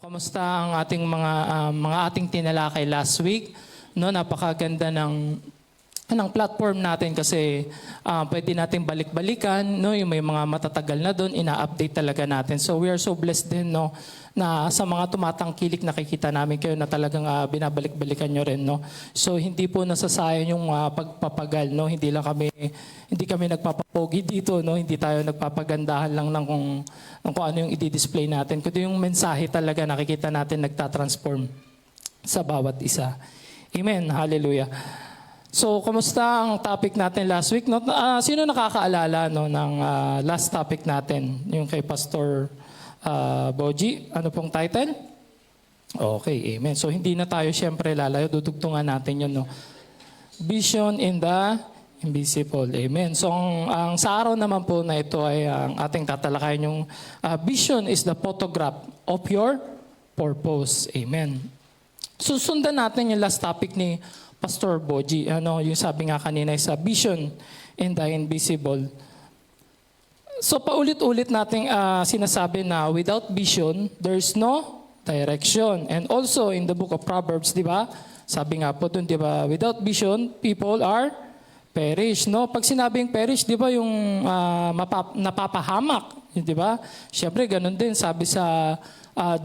Kamusta ang ating mga ating tinalakay last week? No, napakaganda ng platform natin kasi pwede nating balik-balikan, no, yung may mga matatagal na doon, ina-update talaga natin. So we are so blessed din, no, na sa mga tumatangkilik nakikita namin kayo na talagang binabalik-balikan nyo rin, no. So hindi po nasasayang yung pagpapagal, no. Hindi kami nagpapapogi dito, no. Hindi tayo nagpapagandahan lang ng kung ano yung i-display natin. Kundi yung mensahe talaga nakikita natin nagtatransform sa bawat isa. Amen. Hallelujah. So, kumusta ang topic natin last week? No? Sino nakakaalala no, ng last topic natin? Yung kay Pastor Boji. Ano pong title? Okay, amen. So, hindi na tayo siyempre lalayo. Dudugtungan natin yun. No? Vision in the invisible. Amen. So, ang sa araw naman po na ito ay ang ating tatalakayin yung vision is the photograph of your purpose. Amen. Susundan natin yung last topic ni Pastor Boji, yung sabi nga kanina sa vision in the invisible. So paulit-ulit nating sinasabi na without vision, there's no direction. And also in the book of Proverbs, di ba? Sabi nga po dun, di ba? Without vision, people are perish. No? Pag sinabing perish, di ba yung napapahamak? Di ba? Siyempre, ganun din. Sabi sa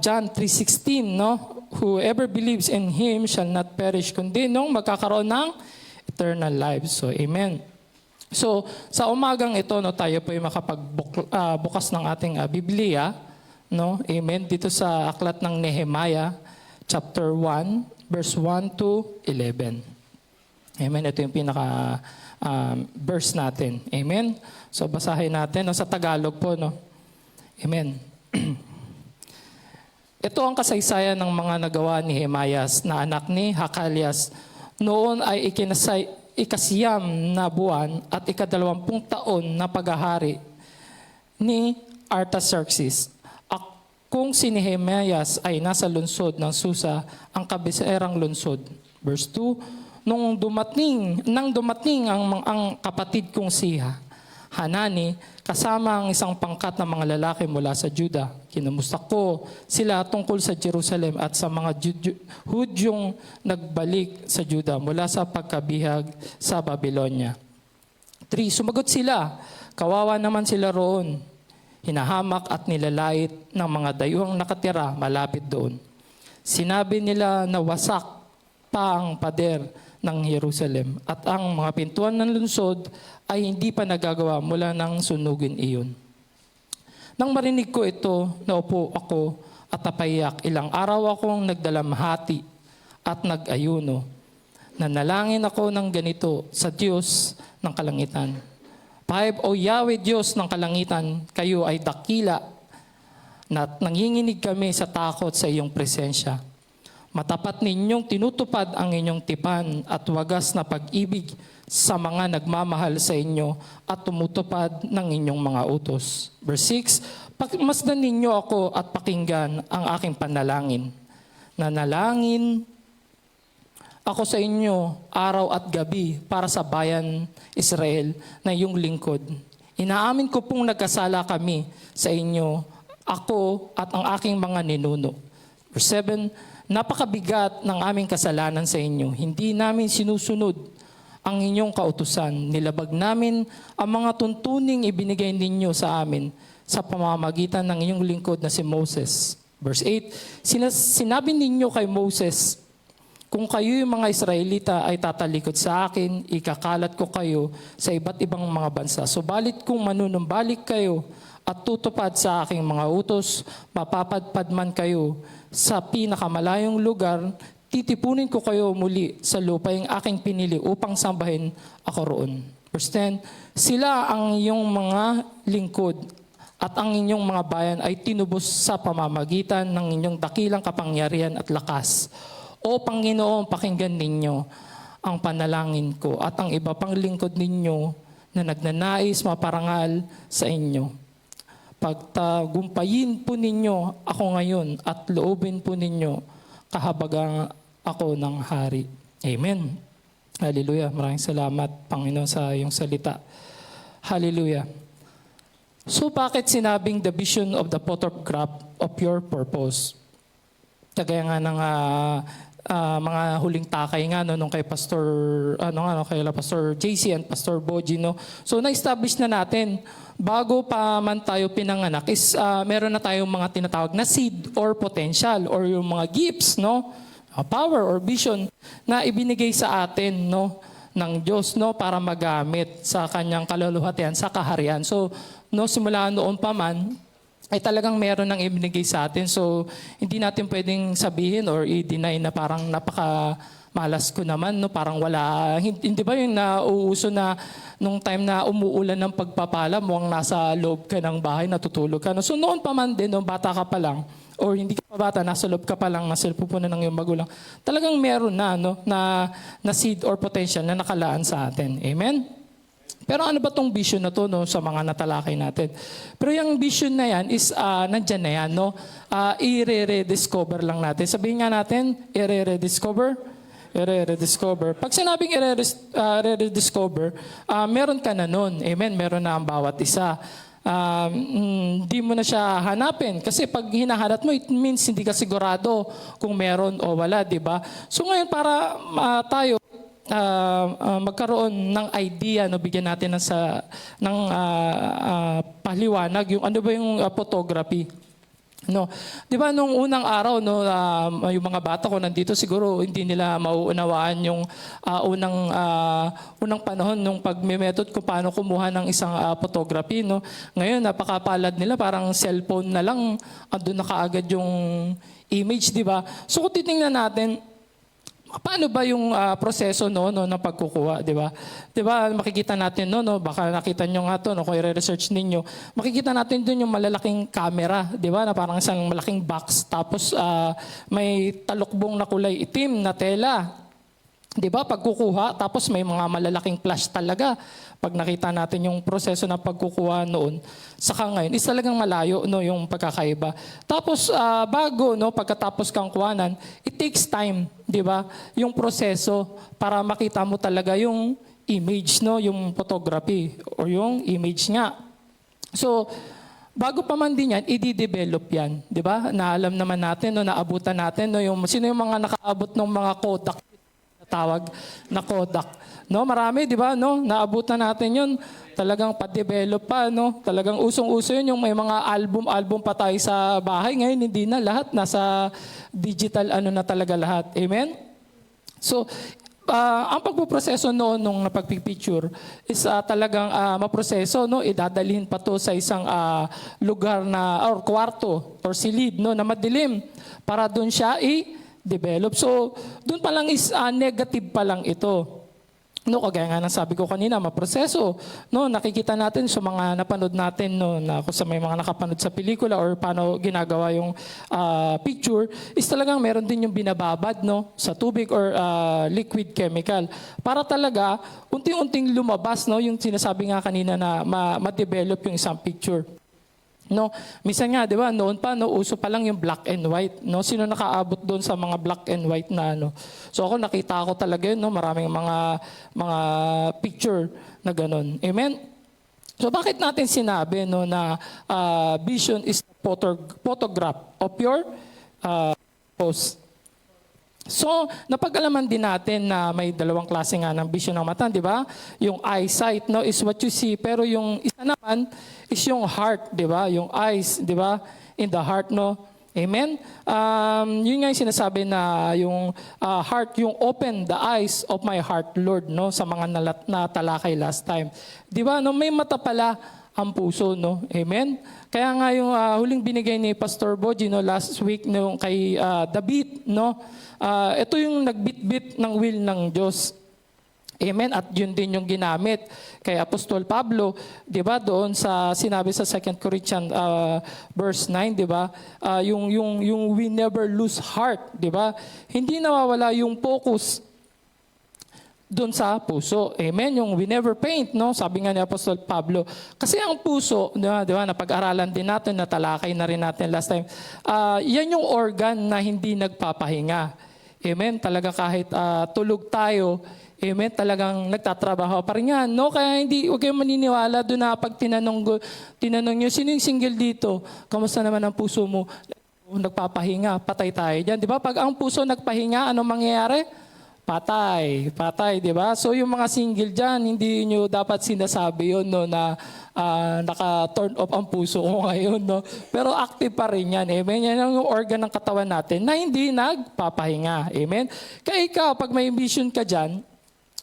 John 3:16, no? Whoever believes in Him shall not perish, kundi magkakaroon ng eternal life. So, amen. So, sa umagang ito, no, tayo po ay makapagbukas ng ating Biblia, no? Amen. Dito sa aklat ng Nehemiah, chapter 1, verse 1 to 11. Amen. Ito yung pinaka verse natin. Amen. So, basahin natin. No, sa Tagalog po, no? Amen. Ito ang kasaysayan ng mga nagawa ni Nehemias na anak ni Hakalias. Noon ay ikasiyam na buwan at 20 taon na paghahari ni Artaxerxes. Kung si Nehemias ay nasa lungsod ng Susa, ang kabisaerang lungsod. Verse 2, nang dumating ang kapatid kong si Hanani, kasama ang isang pangkat ng mga lalaki mula sa Juda. Kinamusta ko sila tungkol sa Jerusalem at sa mga Hudyong nagbalik sa Juda mula sa pagkabihag sa Babylonia. 3. Sumagot sila, kawawa naman sila roon. Hinahamak at nilalait ng mga dayuhang nakatira malapit doon. Sinabi nila na wasak pa ang pader ng Jerusalem at ang mga pintuan ng lungsod ay hindi pa nagagawa mula nang sunugin iyon. Nang marinig ko ito, naupo ako at napayak. Ilang araw akong nagdalamhati at nag-ayuno. Nanalangin ako ng ganito sa Diyos ng kalangitan. 5. O Yahweh Diyos ng kalangitan, kayo ay dakila na nanginginig kami sa takot sa iyong presensya. Matapat ninyong tinutupad ang inyong tipan at wagas na pag-ibig sa mga nagmamahal sa inyo at tumutupad ng inyong mga utos. Verse 6, masdan ninyo ako at pakinggan ang aking panalangin. Nanalangin ako sa inyo araw at gabi para sa bayan Israel na iyong lingkod. Inaamin ko pong nagkasala kami sa inyo, ako at ang aking mga ninuno. Verse 7, napakabigat ng aming kasalanan sa inyo. Hindi namin sinusunod ang inyong kautusan. Nilabag namin ang mga tuntuning ibinigay ninyo sa amin sa pamamagitan ng inyong lingkod na si Moses. Verse 8, sinabi ninyo kay Moses, kung kayo yung mga Israelita ay tatalikod sa akin, ikakalat ko kayo sa iba't ibang mga bansa. Subalit kung manunumbalik kayo at tutupad sa aking mga utos, mapapadpad man kayo sa pinakamalayong lugar, titipunin ko kayo muli sa lupaing aking pinili upang sambahin ako roon. Verse 10, sila ang iyong mga lingkod at ang inyong mga bayan ay tinubos sa pamamagitan ng inyong dakilang kapangyarihan at lakas. O Panginoon, pakinggan ninyo ang panalangin ko at ang iba pang lingkod ninyo na nagnanais maparangal sa inyo. Pagtagumpayin po ninyo ako ngayon at loobin po ninyo kahabagang ako ng hari. Amen. Hallelujah. Maraming salamat, Panginoon, sa iyong salita. Hallelujah. So bakit sinabing the vision of the photograph of your purpose? Kagaya nga ng mga huling takay nga no, nung kay Pastor kay Pastor JC and Pastor Boji no. So na-establish na natin bago pa man tayo pinanganak is meron na tayong mga tinatawag na seed or potential or yung mga gifts no, power or vision na ibinigay sa atin no ng Diyos no para magamit sa kanyang kaluluhatian sa kaharian. So no simula noon pa man ay talagang meron ng ibinigay sa atin. So, hindi natin pwedeng sabihin or i-deny na parang napaka-malas ko naman, no? Parang wala. Hindi ba yung nauuso na nung time na umuulan ng pagpapala, mukhang nasa loob ka ng bahay, natutulog ka. No? So, noon pa man din, no, bata ka pa lang, or hindi ka pa bata, nasa loob ka pa lang, nasa pupunan ng iyong magulang, talagang meron na, no, na seed or potential na nakalaan sa atin. Amen? Pero ano ba tong vision na to no, sa mga natalakay natin? Pero yung vision na yan is nandyan na yan. No? I-rediscover lang natin. Sabihin nga natin, i-rediscover. I-rediscover. Pag sinabing i-rediscover, meron ka na nun. Amen? Meron na ang bawat isa. Hindi mo na siya hanapin. Kasi pag hinahanap mo, it means hindi ka sigurado kung meron o wala. Diba? So ngayon, para tayo, magkaroon ng idea no bigyan natin ng paliwanag yung ano ba yung photography no. 'Di ba nung unang araw no yung mga bata ko nandito siguro hindi nila mauunawaan yung unang panahon nung pagme-method kung paano kumuha ng isang photography no. Ngayon napakapalad nila parang cellphone na lang andun na kaagad yung image 'di ba. So kung titingnan natin paano ba yung proseso no ng pagkukuha, 'di ba? 'Di ba makikita natin no baka nakita niyo nga to no kung i-research ninyo. Makikita natin doon yung malalaking camera, 'di ba? Na parang isang malaking box tapos may talukbong na kulay itim na tela. 'Di ba? Pagkukuha tapos may mga malalaking flash talaga. Pag nakita natin yung proseso ng pagkukuha noon, saka ngayon, is talagang malayo no, yung pagkakaiba. Tapos bago, no, pagkatapos kang kuhanan, it takes time, di ba? Yung proseso para makita mo talaga yung image, no, yung photography or yung image nga. So, bago pa man din yan, i-develop yan, di ba? Naalam naman natin, no, naabutan natin, no, sino yung mga nakaabot ng mga Kodak, tawag na Kodak. No, marami, 'di ba? No, naabutan natin 'yun. Talagang pa-develop pa, no. Talagang usong-uso 'yun yung may mga album pa tayo sa bahay. Ngayon hindi na lahat nasa digital na talaga lahat. Amen. So, ang pagpoproseso noon nung napagpicture is talagang maproseso no, idadalhin pa to sa isang lugar na or kwarto or silid no na madilim para doon siya i-develop. So, doon pa lang is negative pa lang ito. No, kagaya nga ng sabi ko kanina, maproseso. No, nakikita natin sa mga napanood natin no, na kung sa may mga nakapanood sa pelikula or paano ginagawa yung picture, is talagang meron din yung binababad no, sa tubig or liquid chemical. Para talaga, unting-unting lumabas no, yung sinasabi nga kanina na ma-develop yung isang picture. No, minsan nga, 'di ba, noon pa no uso pa lang yung black and white, no. Sino nakaabot doon sa mga black and white na ano? So ako nakita ko talaga 'yun, no, maraming mga picture na ganun. Amen. So bakit natin sinabi no na vision is the photograph of your post? So, napag-alaman din natin na may dalawang klase nga ng vision ng mata, di ba? Yung eyesight, no, is what you see. Pero yung isa naman is yung heart, di ba? Yung eyes, di ba? In the heart, no? Amen? Yun nga yung sinasabi na yung heart, yung open the eyes of my heart, Lord, no? Sa mga natalakay last time. Di ba? No, may mata pala ang puso, no? Amen? Kaya nga yung huling binigay ni Pastor Boji, no, last week, no, kay David, no? Ito yung nagbitbit ng will ng Diyos. Amen? At yun din yung ginamit kay Apostol Pablo, 'di ba? Doon sa sinabi sa 2 Corinthians verse 9, 'di ba? Yung we never lose heart, 'di ba? Hindi nawawala yung focus doon sa puso. Amen? Yung we never paint, no? Sabi nga ni Apostol Pablo. Kasi ang puso, di ba, napag-aralan din natin, natalakay na rin natin last time, yan yung organ na hindi nagpapahinga. Amen? Talaga kahit tulog tayo, amen, talagang nagtatrabaho pa rin yan. No? Kaya huwag kayong maniniwala doon na pag tinanong nyo, sino yung single dito? Kamusta naman ang puso mo? nagpapahinga, patay tayo dyan. Di ba? Pag ang puso nagpahinga, anong mangyayari? Patay, patay, di ba? So yung mga single dyan, hindi nyo dapat sinasabi yun, no, na naka-turn off ang puso ko ngayon, no? Pero active pa rin yan, amen? Yan yung organ ng katawan natin na hindi nagpapahinga, amen? Kaya ikaw, pag may vision ka dyan,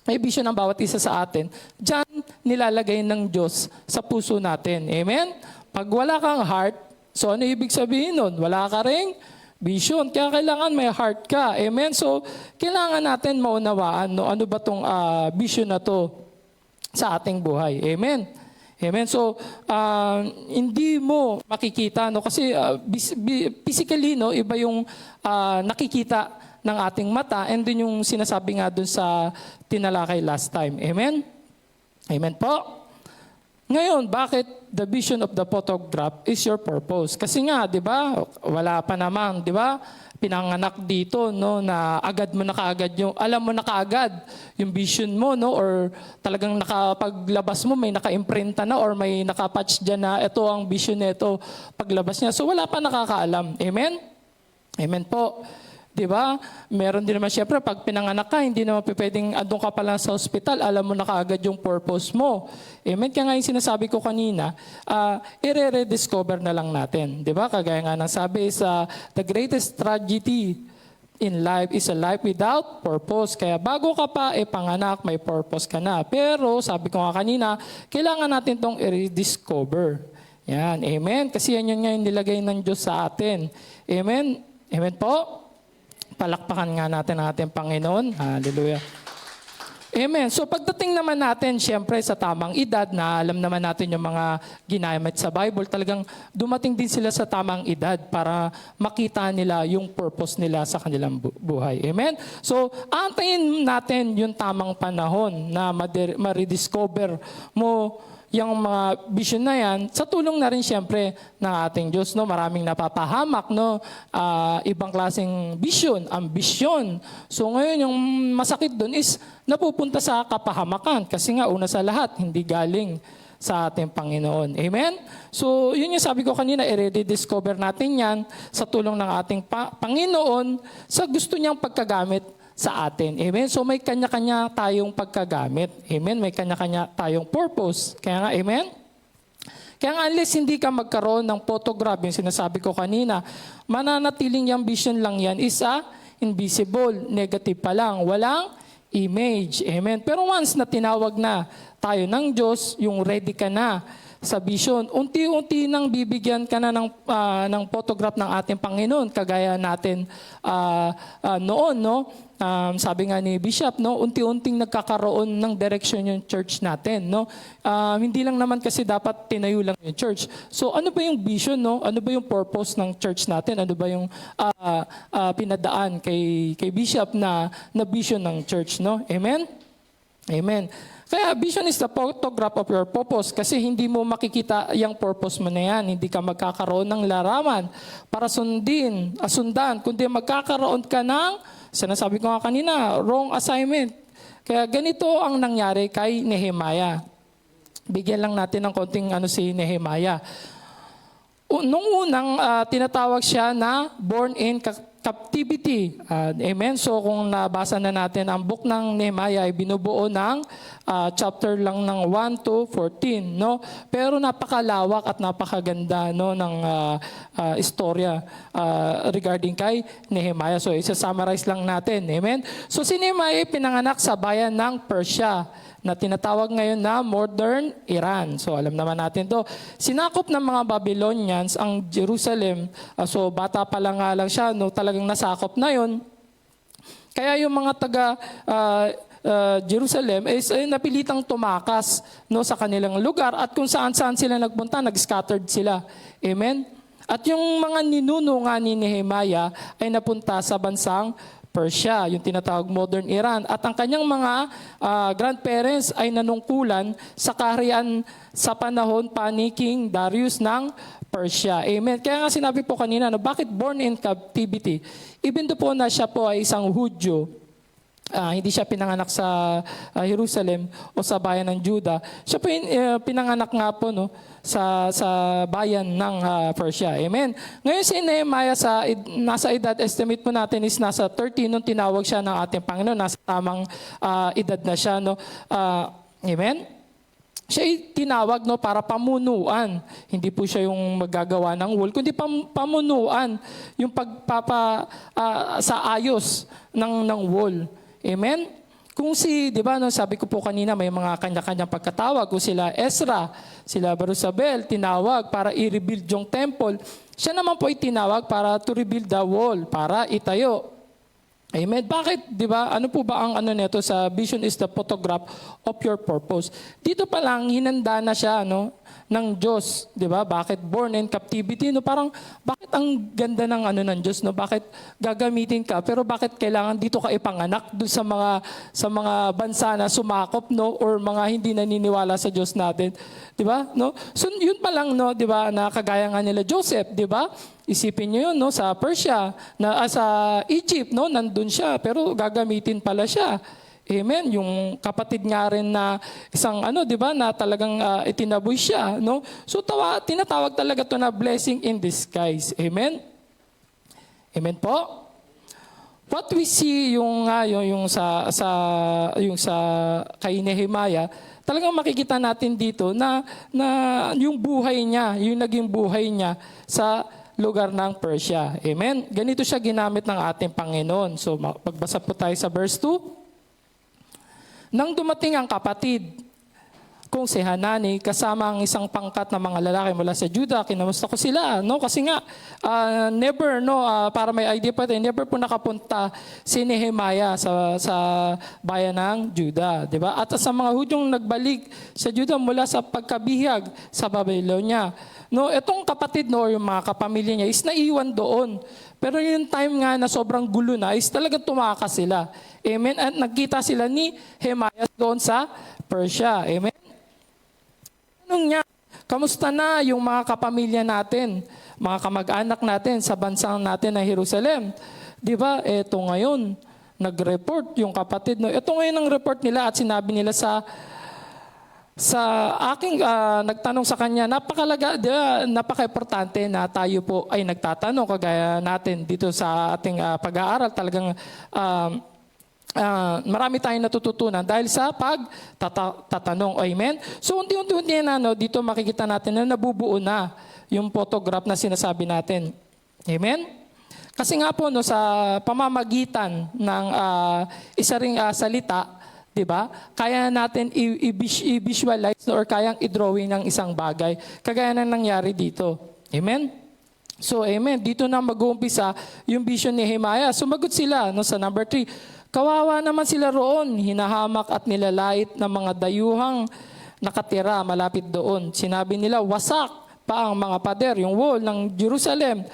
may vision ng bawat isa sa atin, dyan nilalagay ng Diyos sa puso natin, amen? Pag wala kang heart, so ano ibig sabihin nun? Wala ka ring vision. Kaya kailangan may heart ka. Amen? So, kailangan natin maunawaan, no, ano ba itong vision na to sa ating buhay. Amen? Amen? So, hindi mo makikita, no, kasi physically, no, iba yung nakikita ng ating mata and din yung sinasabi nga dun sa tinalakay last time. Amen? Amen po? Ngayon, bakit the vision of the photograph is your purpose? Kasi nga, di ba, wala pa naman, di ba, pinanganak dito, no, na agad mo na kaagad yung, alam mo na kaagad yung vision mo, no, or talagang nakapaglabas mo, may naka-imprinta na, or may nakapatch dyan na, ito ang vision nito, paglabas niya. So, wala pa nakakaalam. Amen? Amen po. Di ba? Meron din naman siyempre, pag pinanganak ka, hindi naman pwedeng andun ka pa lang sa hospital, alam mo na kaagad yung purpose mo. Amen? Kaya nga yung sinasabi ko kanina, i-rediscover na lang natin. Di ba? Kagaya nga ng sabi sa the greatest tragedy in life is a life without purpose. Kaya bago ka pa panganak, may purpose ka na. Pero sabi ko nga kanina, kailangan natin itong i-rediscover. Yan. Amen? Kasi yan nga yung nilagay ng Diyos sa atin. Amen? Amen po? Palakpakan nga natin ang ating Panginoon. Hallelujah. Amen. So pagdating naman natin, siyempre sa tamang edad, na alam naman natin yung mga ginamit sa Bible, talagang dumating din sila sa tamang edad para makita nila yung purpose nila sa kanilang buhay. Amen. So antayin natin yung tamang panahon na ma-rediscover mo yung mga vision na yan, sa tulong na rin siyempre ng ating Diyos, no? Maraming napapahamak, no? Ibang klaseng vision, ambisyon. So ngayon, yung masakit dun is napupunta sa kapahamakan. Kasi nga, una sa lahat, hindi galing sa ating Panginoon. Amen? So, yun yung sabi ko kanina, i-rediscover natin yan sa tulong ng ating Panginoon sa gusto niyang pagkagamit sa atin. Amen? So may kanya-kanya tayong pagkagamit. Amen? May kanya-kanya tayong purpose. Kaya nga, amen? Kaya nga, unless hindi ka magkaroon ng photograph, yung sinasabi ko kanina, mananatiling yung vision lang yan is invisible, negative pa lang, walang image. Amen? Pero once na tinawag na tayo ng Diyos, yung ready ka na sa vision, unti-unti nang bibigyan ka na ng photograph ng ating Panginoon, kagaya natin noon, no? Sabi nga ni Bishop, no, unti-unting nagkakaroon ng direction yung church natin, no? Hindi lang naman kasi dapat tinayo lang yung church. So ano ba yung vision, no? Ano ba yung purpose ng church natin? Ano ba yung pinadaan kay Bishop na vision ng church, no? Amen? Amen. Kaya vision is the photograph of your purpose, kasi hindi mo makikita yung purpose mo na yan. Hindi ka magkakaroon ng larawan para sundan, kundi magkakaroon ka ng, sinasabi ko nga kanina, wrong assignment. Kaya ganito ang nangyari kay Nehemiah. Bigyan lang natin ng konting si Nehemiah. Nung unang tinatawag siya na born in captivity. Amen? So kung nabasa na natin ang book ng Nehemiah ay binubuo ng chapter lang ng 1 to 14. No? Pero napakalawak at napakaganda, no, ng istorya regarding kay Nehemiah. So isa-summarize lang natin. Amen? So si Nehemiah pinanganak sa bayan ng Persia, na tinatawag ngayon na modern Iran. So alam naman natin to. Sinakop ng mga Babylonians ang Jerusalem. So bata pa lang nga lang siya, no, talagang nasakop na yon. Kaya yung mga taga Jerusalem is napilitang tumakas, no, sa kanilang lugar, at kung saan-saan sila nagpunta, nag-scattered sila. Amen? At yung mga ninuno nga ni Nehemiah ay napunta sa bansang Persia, yung tinatawag modern Iran. At ang kanyang mga grandparents ay nanungkulan sa kaharian sa panahon pa ni King Darius ng Persia. Amen. Kaya nga sinabi po kanina, no, bakit born in captivity? Even though po na siya po ay isang Hudyo, Hindi siya pinanganak sa Jerusalem o sa bayan ng Juda. Siya po pinanganak nga po no, sa bayan ng Persia. Amen. Ngayon si Nehemiah nasa edad, estimate po natin is nasa 13 nung tinawag siya ng ating Panginoon. Nasa tamang edad na siya. No? Amen. Siya ay tinawag no, para pamunuan. Hindi po siya yung magagawa ng wall, kundi pamunuan yung sa ayos ng wall. Amen? Kung di ba, no, sabi ko po kanina, may mga kanya-kanyang pagkatawag. Kung sila Ezra, sila Barusabel, tinawag para i-rebuild yung temple. Siya naman po ay tinawag para to rebuild the wall, para itayo. Amen? Bakit, di ba, ano po ba ang ano nito sa vision is the photograph of your purpose? Dito pa lang, hinanda na siya, no, ng Diyos, di ba? Bakit born in captivity? No, parang, bakit ang ganda ng ano ng Diyos, no? Bakit gagamitin ka? Pero bakit kailangan dito ka ipanganak doon sa mga bansa na sumakop, no? Or mga hindi naniniwala sa Diyos natin, di ba? No? So, yun pa lang, no, di ba, na kagaya nga nila Joseph, di ba? Isipin niyo yun, no, sa Persia, sa Egypt, no, nandun siya, pero gagamitin pala siya. Amen. Yung kapatid nga rin na isang di ba, na talagang itinaboy siya, no? So tinatawag talaga to na blessing in disguise. Amen. Amen po. What we see yung sa kay Nehemiah, talagang makikita natin dito na yung buhay niya, yung naging buhay niya sa lugar ng Persia. Amen. Ganito siya ginamit ng ating Panginoon. So pagbasa po tayo sa verse 2. Nang dumating ang kapatid kung si Hanani, kasama ang isang pangkat na mga lalaki mula sa Juda, kinamusta ko sila, no? Kasi nga, never, no, para may idea pa tayo, never po nakapunta si Nehemiah sa bayan ng Juda, di ba? At sa mga Hudyong nagbalik sa Juda mula sa pagkabihag sa Babylonia, no, itong kapatid, no, yung mga kapamilya niya is naiwan doon. Pero yung time nga na sobrang gulo na, is talagang tumakas sila. Amen? At nagkita sila ni Nehemiah doon sa Persia. Amen? Tanong niya, kamusta na yung mga kapamilya natin, mga kamag-anak natin sa bansang natin na Jerusalem? Di ba? Ito ngayon, nag-report yung kapatid. No? Ito ngayon ang report nila at sinabi nila sa aking nagtanong sa kanya, napaka-importante na tayo po ay nagtatanong kagaya natin dito sa ating pag-aaral. Talagang marami tayong natututunan dahil sa pagtatanong. Amen? So unti-unti na dito makikita natin na nabubuo na yung photograph na sinasabi natin. Amen? Kasi nga po sa pamamagitan ng isa ring salita, diba? Kaya natin i-visualize or kayang i-drawing ng isang bagay. Kagaya na nangyari dito. Amen? So, amen. Dito na mag-uumpisa yung vision ni Nehemiah. Sumagot sila sa number 3. Kawawa naman sila roon, hinahamak at nilalait ng mga dayuhang nakatira malapit doon. Sinabi nila, wasak pa ang mga pader, yung wall ng Jerusalem.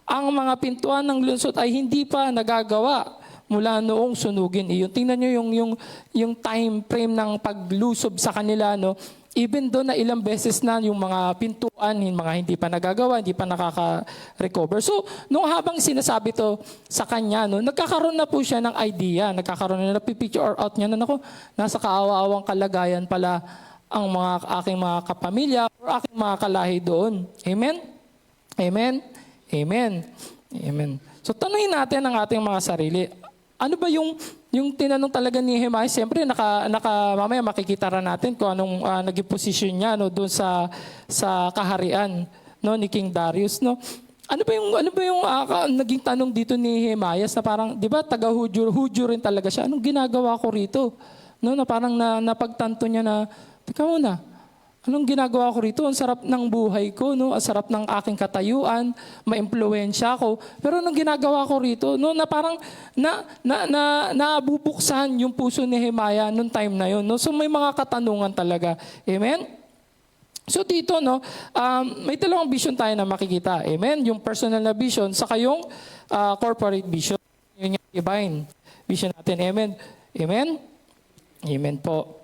Ang mga pintuan ng lungsod ay hindi pa nagagawa mula noong sunugin iyon. Tingnan nyo yung time frame ng paglusob sa kanila, no? Even doon na ilang beses na yung mga pintuan, mga hindi pa nagagawa, hindi pa nakaka-recover. So, nung habang sinasabi to sa kanya, no, nagkakaroon na po siya ng idea, nagkakaroon na picture out niya na, nasa kaawa-awang kalagayan pala ang aking mga kapamilya or aking mga kalahi doon. Amen? Amen? Amen? Amen. So, tanungin natin ang ating mga sarili. Ano ba yung tinanong talaga ni Nehemiah? Siyempre, mamaya makikita rin natin kung anong naging position niya doon sa kaharian ni King Darius. No? Ano ba yung naging tanong dito ni Nehemiah na parang, di ba, taga-Hudyo rin talaga siya. Anong ginagawa ko rito? No, na parang napagtanto niya na, teka muna, anong ginagawa ko rito? Ang sarap ng buhay ko, no? Ang sarap ng aking katayuan, maimpluwensya ko. Pero anong ginagawa ko rito? No, na parang nabubuksan yung puso ni Nehemiah noong time na yun. No? So may mga katanungan talaga. Amen? So dito, no, may dalawang vision tayo na makikita. Amen? Yung personal na vision, saka yung corporate vision. Yung divine vision natin. Amen? Amen? Amen po.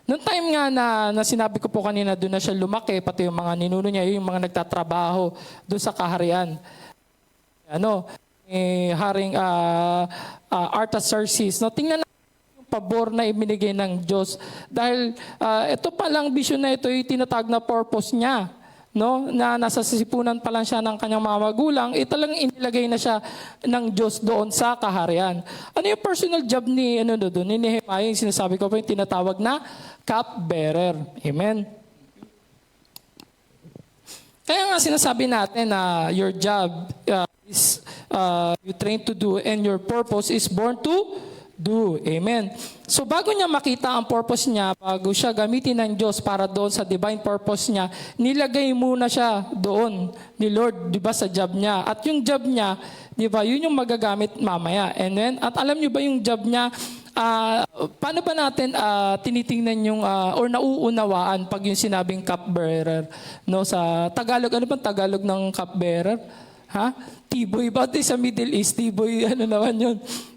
Noong time nga na sinabi ko po kanina, doon na siya lumaki, pati yung mga ninuno niya, yung mga nagtatrabaho doon sa kaharian. Haring Artaxerxes. No, tingnan natin yung pabor na ibinigay ng Diyos. Dahil ito palang vision na ito, yung tinatag na purpose niya. No, na nasa sisipunan pa lang siya ng kanyang mga magulang, talagang inilagay na siya ng Diyos doon sa kaharian. Ano yung personal job ni Nehemiah? Yung sinasabi ko pa yung tinatawag na cupbearer. Amen. Kaya nga sinasabi natin na your job is you train to do and your purpose is born to do. Amen. So bago niya makita ang purpose niya, bago siya gamitin ng Diyos para doon sa divine purpose niya, nilagay muna siya doon ni Lord, di ba, sa job niya. At yung job niya, di ba, yun yung magagamit mamaya. And then, at alam niyo ba yung job niya, paano ba natin tinitingnan yung or nauunawaan pag yung sinabing cupbearer? No, sa Tagalog, ano bang Tagalog ng cupbearer? Ha? Tiboy ba? Sa Middle East, tiboy, ano naman yun?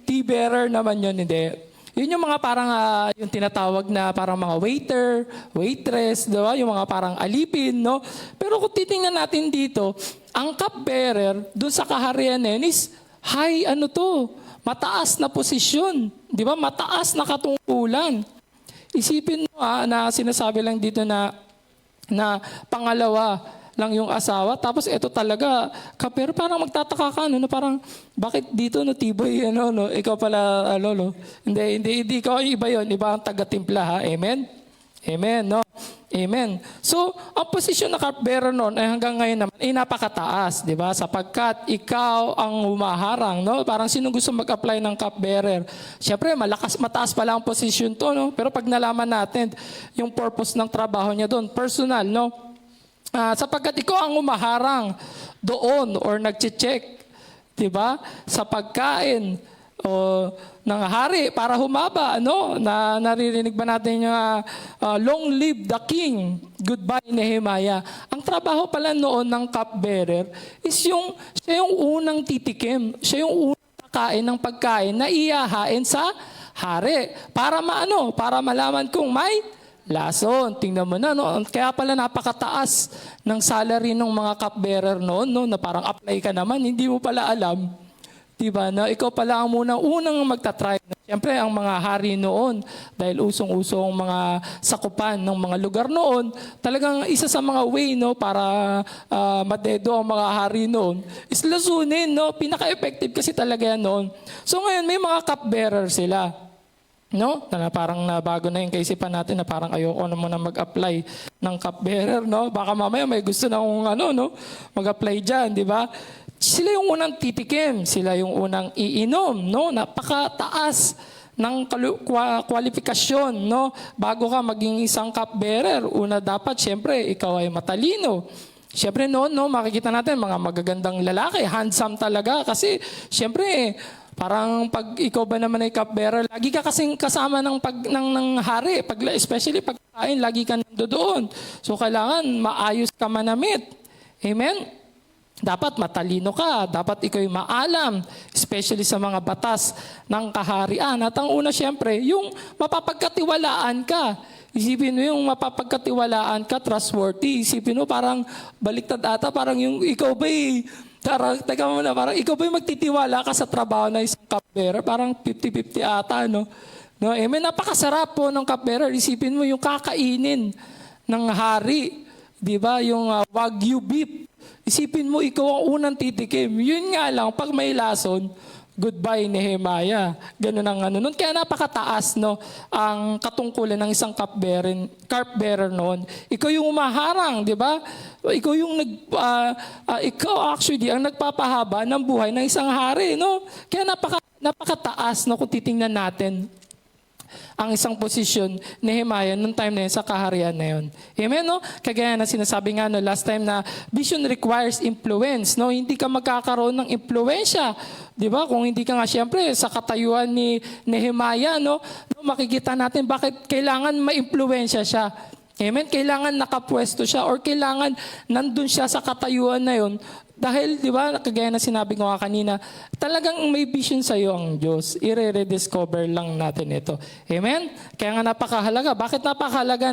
Tea-bearer naman yun, hindi. Yun yung mga parang, yung tinatawag na parang mga waiter, waitress, diba? Yung mga parang alipin, no? Pero kung titingnan natin dito, ang cupbearer, dun sa kaharian is high, mataas na posisyon. Di ba? Mataas na katungkulan. Isipin mo na sinasabi lang dito na pangalawa lang yung asawa. Tapos ito talaga, pero parang magtataka ka, parang, bakit dito, tiboy, ikaw pala, hindi ikaw, iba yun, iba ang taga-timpla, ha? Amen? Amen, no? Amen. So, ang posisyon na cupbearer noon ay hanggang ngayon naman ay napakataas, di ba? Sapagkat ikaw ang humaharang, no? Parang sino gusto mag-apply ng cupbearer? Siyempre, mataas pa lang ang posisyon to, no? Pero pag nalaman natin yung purpose ng trabaho niya doon, personal, no? Sapagkat ikaw ang humaharang doon or nagche-check, di ba? Sa pagkain ng hari para humaba, na naririnig ba natin yung long live the king, goodbye Nehemiah. Ang trabaho pala noon ng cupbearer is siya yung unang titikim, siya yung unang kakain ng pagkain na iyahain sa hari para para malaman kung may lason. Tingnan mo na, kaya pala napakataas ng salary ng mga cupbearer noon, na parang apply ka naman, hindi mo pala alam. Diba, na ikaw pala ang unang magta-try. Siyempre, ang mga hari noon, dahil usong-usong mga sakupan ng mga lugar noon, talagang isa sa mga way, para madedo ang mga hari noon, is lasunin, Pinaka-effective kasi talaga yan noon. So ngayon, may mga cupbearer sila. No? Na parang bago na yung kaisipan natin na parang ayoko na muna mag-apply ng cupbearer, Baka mamaya may gusto na akong mag-apply diyan, di ba? Sila yung unang titikim, sila yung unang iinom, Napakataas ng kwalifikasyon, Bago ka maging isang cupbearer, una dapat syempre ikaw ay matalino. Syempre makikita natin mga magagandang lalaki, handsome talaga kasi syempre parang pag ikaw ba naman ay cupbearer, lagi ka kasing kasama ng hari, especially pagkain, lagi ka nandoon. So kailangan maayos ka manamit. Amen? Dapat matalino ka, dapat ikaw ay maalam, especially sa mga batas ng kaharian. At ang una siyempre, yung mapapagkatiwalaan ka. Isipin mo yung mapapagkatiwalaan ka, trustworthy. Isipin mo parang baliktad ata, parang yung ikaw ba'y teka muna, parang ikaw ba'y magtitiwala ka sa trabaho na isang cupbearer? Parang 50-50 ata, no? Amen, napakasarap po ng cupbearer. Isipin mo yung kakainin ng hari, di ba? Yung Wagyu beef. Isipin mo, ikaw ang unang titikim. Yun nga lang, pag may lason, goodbye Nehemiah. Ganun ang nun. Kaya napakataas, ang katungkulan ng isang cupbearer noon. Ikaw yung umaharang, di ba? Ikaw yung ikaw actually ang nagpapahaba ng buhay ng isang hari, Kaya napakataas, kung titingnan natin ang isang posisyon ni Nehemiah nung time na yun sa kaharian na yun. Amen, Kagaya na sinasabi nga last time na vision requires influence, Hindi ka magkakaroon ng impluwensya, di ba? Kung hindi ka nga siyempre sa katayuan ni Nehemiah, makikita natin bakit kailangan ma-impluwensya siya. Amen? Kailangan nakapwesto siya or kailangan nandun siya sa katayuan na yun. Dahil, di ba, kagaya na sinabi ko nga kanina, talagang may vision sa iyo ang Diyos. I-rediscover lang natin ito. Amen? Kaya nga napakahalaga. Bakit napakahalaga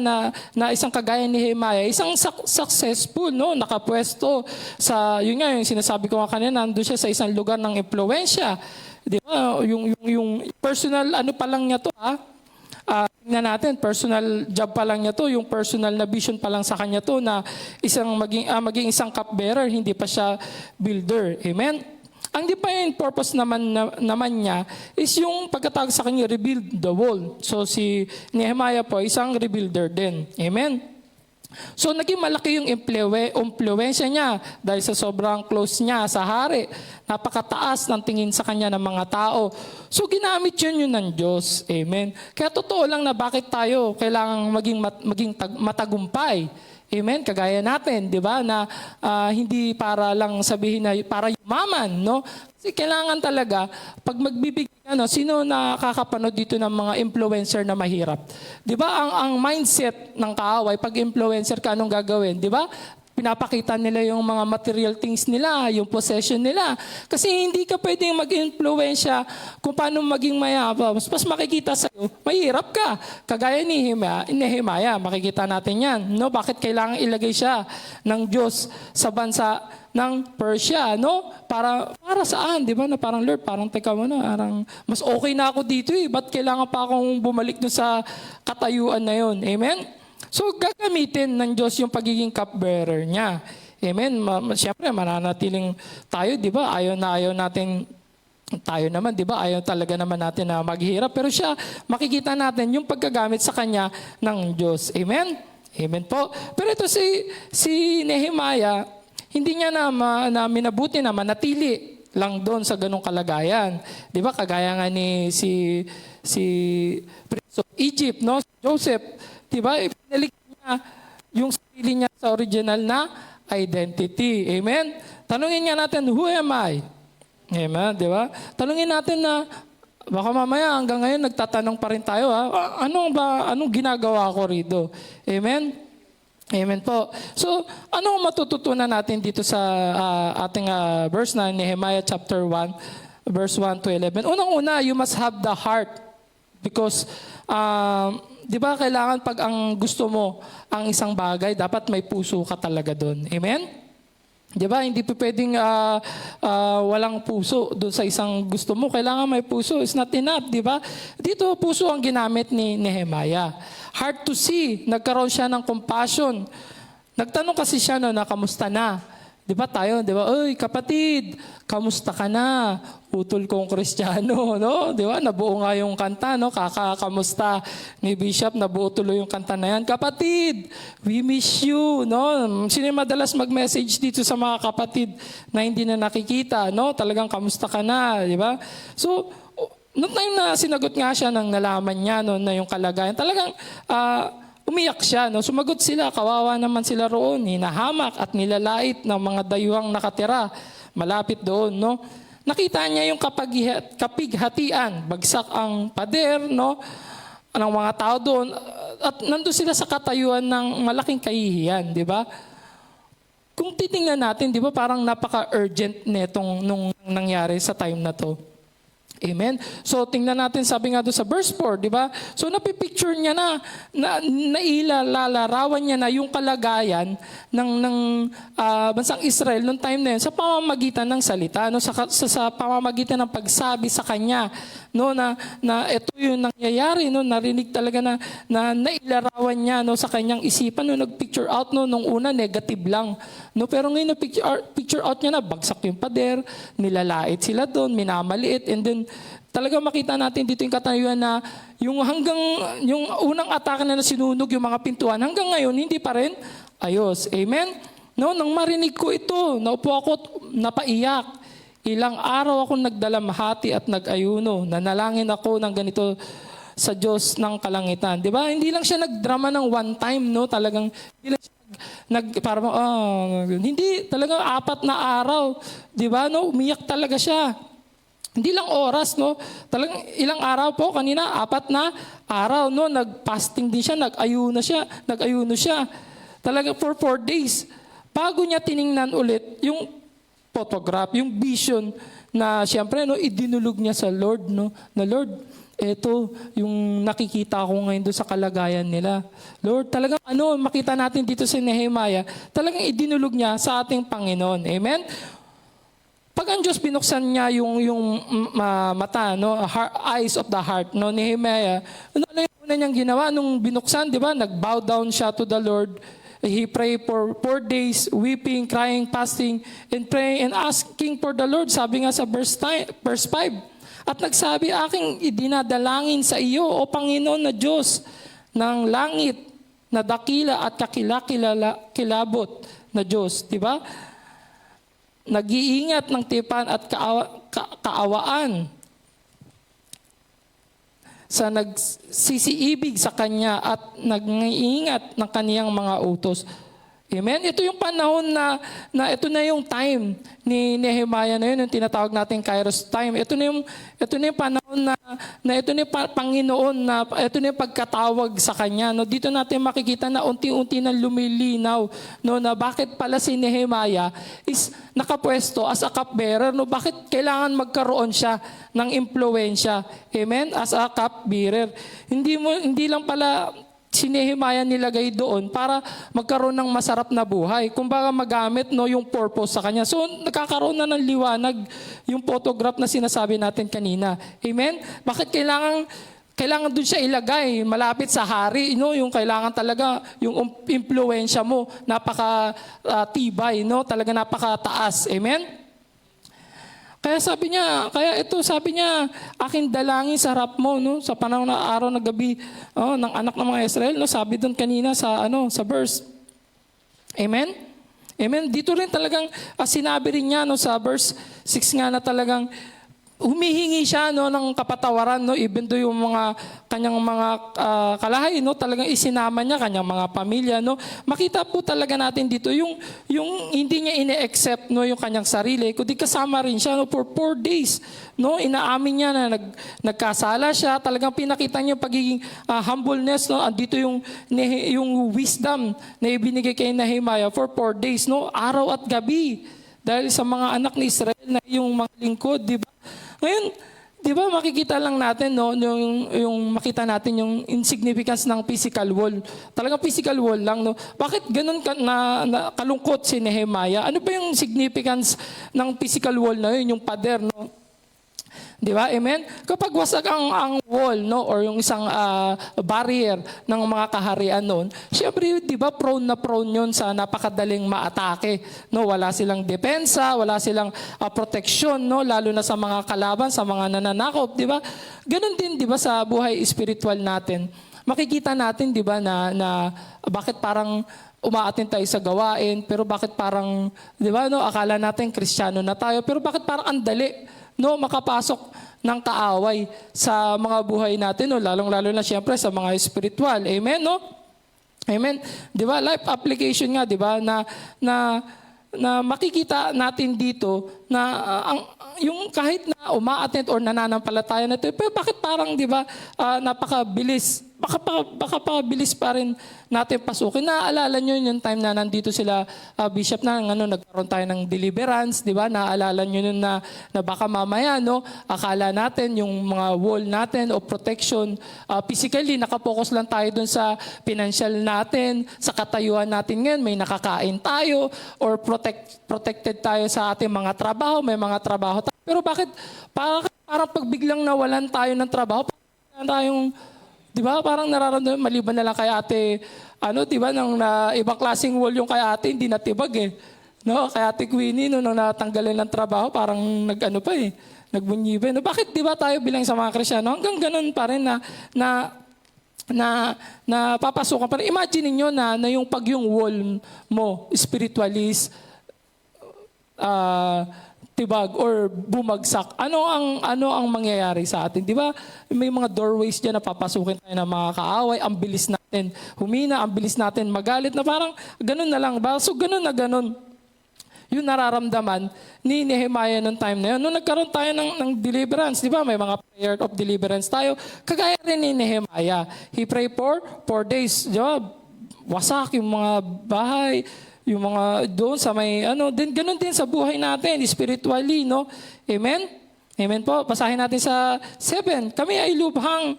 na isang kagaya ni Nehemiah, isang successful, no? Nakapwesto sa, yun nga, yung sinasabi ko nga kanina, nandun siya sa isang lugar ng impluensya. Di ba? Yung personal, ano pa lang niya to, ha? Tingnan natin, personal job pa lang niya to, yung personal na vision pa lang sa kanya to na maging isang cupbearer, hindi pa siya builder. Amen? Ang divine purpose naman niya is yung pagkatawag sa kanya, rebuild the wall. So si Nehemiah po, isang rebuilder din. Amen? So naging malaki yung impluwensya niya dahil sa sobrang close niya sa hari. Napakataas ng tingin sa kanya ng mga tao. So ginamit yun ng Diyos. Amen. Kaya totoo lang na bakit tayo kailangang maging matagumpay. Amen. Kagaya natin, di ba? Na hindi para lang sabihin na para yumaman, no? Kasi kailangan talaga, pag magbibigay, sino nakakapanood dito ng mga influencer na mahirap? Di ba? Ang mindset ng kaaway, pag influencer ka, anong gagawin? Di ba? Pinapakita nila yung mga material things nila, yung possession nila. Kasi hindi ka pwedeng mag-influensya kung paano maging mayabang. Mas makikita sa'yo, mahirap ka. Kagaya ni Nehemiah, makikita natin yan. No? Bakit kailangan ilagay siya ng Diyos sa bansa ng Persia, no? Para saan, di ba? Na parang, Lord, parang teka mo na, parang mas okay na ako dito eh. Ba't kailangan pa akong bumalik doon sa katayuan na yun? Amen? So, gagamitin ng Diyos yung pagiging cupbearer niya. Amen? Siyempre, mananatiling tayo, di ba? Ayaw natin, tayo naman, di ba? Ayaw talaga naman natin na maghirap. Pero siya, makikita natin yung paggagamit sa kanya ng Diyos. Amen? Amen po. Pero ito si Nehemiah, hindi niya na minabuti na manatili lang doon sa ganong kalagayan. Di ba? Kagaya nga ni si Prince of Egypt, no? Joseph. Diba? Pinalik niya yung sarili niya sa original na identity. Amen? Tanungin niya natin, who am I? Amen? Diba? Tanungin natin na, baka mamaya hanggang ngayon nagtatanong pa rin tayo, ha? Anong ginagawa ko rito? Amen? Amen po. So, anong matututunan natin dito sa ating verse na Nehemiah chapter 1, verse 1 to 11? Unang-una, you must have the heart. Because, di ba kailangan pag ang gusto mo ang isang bagay, dapat may puso ka talaga doon. Amen? Di ba? Hindi pa pwedeng walang puso doon sa isang gusto mo. Kailangan may puso. It's not enough, di ba? Dito, puso ang ginamit ni Nehemiah. Hard to see. Nagkaroon siya ng compassion. Nagtanong kasi siya na kamusta na. Di ba tayo? Di ba? Oy, kapatid, kamusta ka na? Utol kong Kristiyano, no? Di ba? Nabuo nga yung kanta, no? Kamusta ni Bishop, nabuo tuloy yung kanta na yan. Kapatid, we miss you, no? Sino yung madalas mag-message dito sa mga kapatid na hindi na nakikita, no? Talagang kamusta ka na, di ba? So, noong time na sinagot nga siya nang nalaman niya, no, na yung kalagayan, talagang, umiyak siya, no? Sumagot sila, kawawa naman sila roon, hinahamak at nilalait ng mga dayuhang nakatira malapit doon, no? Nakita niya yung kapighatian, bagsak ang pader, no? Ng mga tao doon at nandun sila sa katayuan ng malaking kahihiyan, di ba? Kung titingnan natin, di ba, parang napaka-urgent netong nung nangyari sa time na to. Amen? So, tingnan natin, sabi nga doon sa verse 4, di ba? So, napipicture niya nailalarawan niya na yung kalagayan ng bansang Israel noong time na yun sa pamamagitan ng salita, no? Sa pamamagitan ng pagsabi sa kanya, no? Na ito yung nangyayari, no? Narinig talaga na nailarawan niya, no? Sa kanyang isipan, no? Nag-picture out, no? Nung una, negative lang. No? Pero ngayon, picture out niya na, bagsak yung pader, nilalait sila doon, minamaliit, and then talaga makita natin dito yung katayuan na yung unang atake na sinunog yung mga pintuan, hanggang ngayon, hindi pa rin ayos. Amen? No, nang marinig ko ito, naupo ako, napaiyak. Ilang araw akong nagdalamhati at nag-ayuno. Nanalangin ako ng ganito sa Diyos ng kalangitan. Di ba? Hindi lang siya nagdrama ng one time, no? Talagang, hindi lang siya hindi, talagang 4 na araw. Di ba? No? Umiyak talaga siya. Hindi lang oras, no? Talagang ilang araw po, kanina, 4 na araw, no? Nag-fasting din siya, nag-ayuno siya. Talaga for 4 days. Bago niya tiningnan ulit yung photograph, yung vision na siyempre, no, idinulog niya sa Lord, no? Na Lord, eto yung nakikita ko ngayon doon sa kalagayan nila. Lord, talagang makita natin dito si Nehemiah, talagang idinulog niya sa ating Panginoon. Amen? Pag ang Diyos binuksan niya yung mata, no, eyes of the heart, no, ni Nehemiah, ano yung una niyang ginawa nung binuksan, di ba? Nag-bow down siya to the Lord. He prayed for 4 days, weeping, crying, fasting, and praying, and asking for the Lord. Sabi nga sa verse 5, at nagsabi, aking idinadalangin sa iyo, O Panginoon na Diyos ng langit, na dakila at kilabot na Diyos. Di ba? Nag-iingat ng tipan at kaawaan sa nagsisiibig sa Kanya at nag-iingat ng Kaniyang mga utos. Amen? Ito yung panahon na ito na yung time ni Nehemiah na yun, yung tinatawag natin Kairos time. Ito na yung panahon na ito na yung Panginoon, na ito na yung pagkatawag sa Kanya. No? Dito natin makikita na unti-unti na lumilinaw, no? Na bakit pala si Nehemiah is nakapwesto as a cupbearer. No? Bakit kailangan magkaroon siya ng impluensya? Amen? As a cupbearer. Hindi lang pala si Nehemiah nilagay doon para magkaroon ng masarap na buhay. Kumbaga magamit, no, yung purpose sa kanya. So nagkakaroon na ng liwanag yung photograph na sinasabi natin kanina. Amen? Bakit kailangan doon siya ilagay malapit sa hari, no? Yung kailangan talaga yung impluwensya mo napaka tibay, no? Talaga napakataas. Amen? Kaya sabi niya, aking dalangin sa harap mo, no, sa panahon na araw na gabi, ng anak ng mga Israel, no, sabi doon kanina sa verse. Amen? Amen. Dito rin talagang sinabi rin niya, no, sa verse 6 nga, na talagang humihingi siya, no, ng kapatawaran, no, even do yung mga kanyang mga kalahay, no, talagang isinama niya kanyang mga pamilya, no. Makita po talaga natin dito yung hindi niya ine-accept, no, yung kanyang sarili, kundi kasama rin siya, no, for 4 days, no. Inaamin niya na nagkasala siya, talagang pinakita niya yung pagiging humbleness, no. Andito yung wisdom na ibinigay kay Nehemiah for 4 days, no, araw at gabi, dahil sa mga anak ni Israel na yung mga lingkod, di ba? Ngayon, di ba makikita lang natin, no, yung makita natin yung insignificance ng physical wall. Talagang physical wall lang, no. Bakit ganun na kalungkot si Nehemiah? Ano ba yung significance ng physical wall na yun, yung pader, no? Di ba? Amen? Kapag wasag ang wall, no, or yung isang barrier ng mga kaharian noon, syempre, di ba, prone na prone yun sa napakadaling maatake. No? Wala silang depensa, wala silang proteksyon, no? Lalo na sa mga kalaban, sa mga nananakop, di ba? Ganon din, di ba, sa buhay spiritual natin. Makikita natin, di ba, na bakit parang umaatin tayo sa gawain, pero bakit parang, di ba, no, akala natin Kristiyano na tayo, pero bakit parang andali, no, makapasok ng kaaway sa mga buhay natin, no, lalong-lalo na siyempre sa mga spiritual. Amen, no? Amen. 'Di ba? Life application nga, 'di ba, na makikita natin dito na yung kahit na umaattend or nananampalataya na ito, pero bakit parang, 'di ba, napakabilis, baka pabilis pa rin natin pasukin. Naaalala nyo yung time na nandito sila, Bishop, na nagkaroon tayo ng deliverance, di ba? Naaalala nyo nun na baka mamaya, no, akala natin yung mga wall natin o protection, physically, nakapokus lang tayo dun sa financial natin, sa katayuan natin ngayon, may nakakain tayo, or protected tayo sa ating mga trabaho, may mga trabaho tayo. Pero bakit, parang pag biglang nawalan tayo ng trabaho, parang tayong, di ba, parang nararamdaman, maliban na lang kay ate, di ba, nang ibang klaseng wall yung kay ate, hindi natibag eh. No, kay ate Queenie, nung natanggalin ng trabaho, parang nagbunyibe. No, bakit, di ba, tayo bilang sa mga Kristyano, hanggang ganun pa rin na papasukan pa rin. Imagine niyo na yung yung wall mo, spiritualist, tibag or bumagsak, ano ang mangyayari sa atin? Di ba? May mga doorways diyan na papasukin tayo ng mga kaaway, ang bilis natin humina, ang bilis natin magalit, na parang ganun na lang ba? So ganun na ganun yung nararamdaman ni Nehemiah noong time na yun. Nung nagkaroon tayo ng deliverance, di ba? May mga prayer of deliverance tayo. Kagaya rin ni Nehemiah. He prayed for 4 days. Di ba? Wasak yung mga bahay, yung mga doon sa may, din, ganun din sa buhay natin, spiritually, no? Amen? Amen po. Basahin natin sa 7. Kami ay lubhang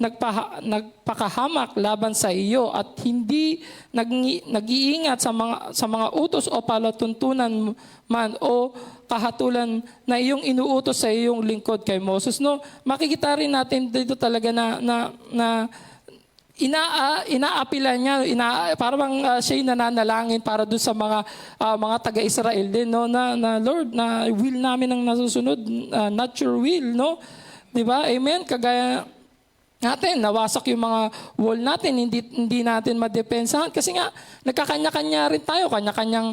nagpakahamak laban sa iyo at hindi nag-iingat sa mga utos o palatuntunan man o kahatulan na iyong inuutos sa iyong lingkod kay Moses. No, makikita rin natin dito talaga na inaapilan niya, parang siya yung nananalangin para doon sa mga taga-Israel din, no, na Lord, na will namin ang nasusunod, not your will, no? 'Di ba? Amen. Kagaya natin, nawasak yung mga wall natin, hindi natin madepensahan. Kasi nga, nagkakanya-kanya rin tayo, kanya-kanyang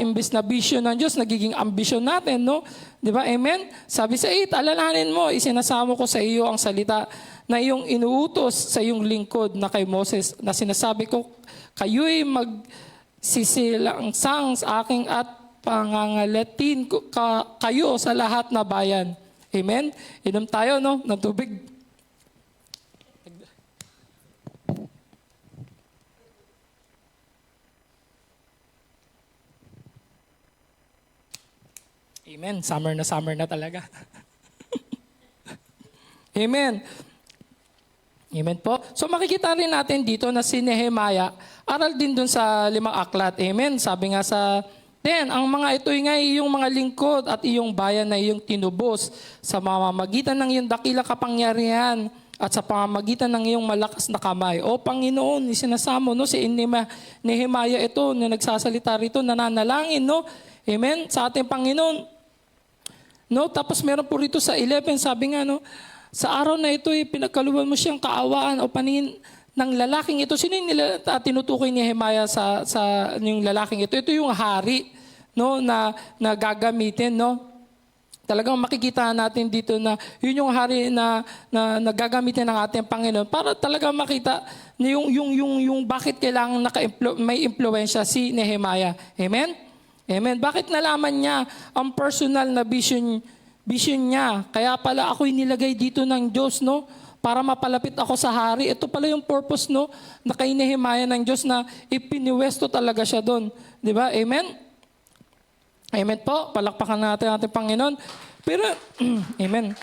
imbis na vision ng Diyos, nagiging ambisyon natin, no? Di ba? Amen? Sabi sa 8, alalahanin mo, isinasamo ko sa iyo ang salita na iyong inuutos sa iyong lingkod na kay Moses, na sinasabi ko, kayo'y magsisilangsang sa aking at pangangalatin kayo sa lahat na bayan. Amen? Inom tayo, no? Ng tubig. Amen. Summer na talaga. Amen. Amen po. So makikita rin natin dito na si Nehemiah, aral din dun sa 5 aklat. Amen. Sabi nga sa 10, ang mga ito'y nga iyong mga lingkod at iyong bayan na iyong tinubos sa mamamagitan ng iyong dakilang kapangyarihan at sa pamamagitan ng iyong malakas na kamay. O Panginoon, isinasamo, no, si Nehemiah ito na nagsasalita rito, nananalangin, no? Amen. Sa ating Panginoon. No, tapos meron po rito sa 11, sabi nga, no, sa araw na ito, pinagkaluan mo siyang kaawaan o panin ng lalaking ito. Sino yung tinutukoy ni Nehemiah sa yung lalaking ito? Ito yung hari, no, na gagamitin, no. Talagang makikita natin dito na yun yung hari na gagamitin ng ating Panginoon para talaga makita yung bakit kailangan may impluwensya si Nehemiah. Amen? Amen. Bakit nalaman niya ang personal na vision niya? Kaya pala ako'y nilagay dito ng Diyos, no? Para mapalapit ako sa hari. Ito pala yung purpose, no? Na kay Nehemiah ng Diyos na ipiniwesto talaga siya doon. Di ba? Amen? Amen po. Palakpakan natin ating Panginoon. Pero, amen.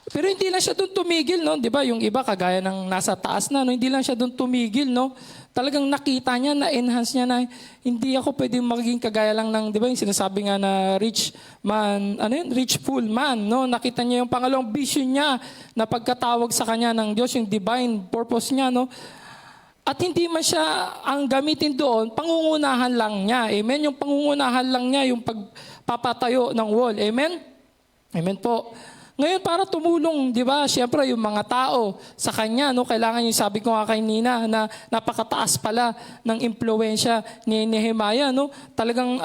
Pero hindi lang siya doon tumigil, no? Di ba? Yung iba, kagaya ng nasa taas na, no? Hindi lang siya doon tumigil, no? Talagang nakita niya, na-enhance niya na hindi ako pwedeng magiging kagaya lang ng, di ba, yung sinasabi nga na rich man, rich fool man, no? Nakita niya yung pangalawang vision niya na pagkatawag sa kanya ng Diyos, yung divine purpose niya, no? At hindi man siya ang gamitin doon, pangungunahan lang niya. Amen? Yung pangungunahan lang niya, yung pagpapatayo ng wall. Amen? Amen po. Ngayon, para tumulong, di ba, siyempre yung mga tao sa kanya, no, kailangan yung sabi ko nga kay Nina na napakataas pala ng impluwensya ni Nehemiah, no? Talagang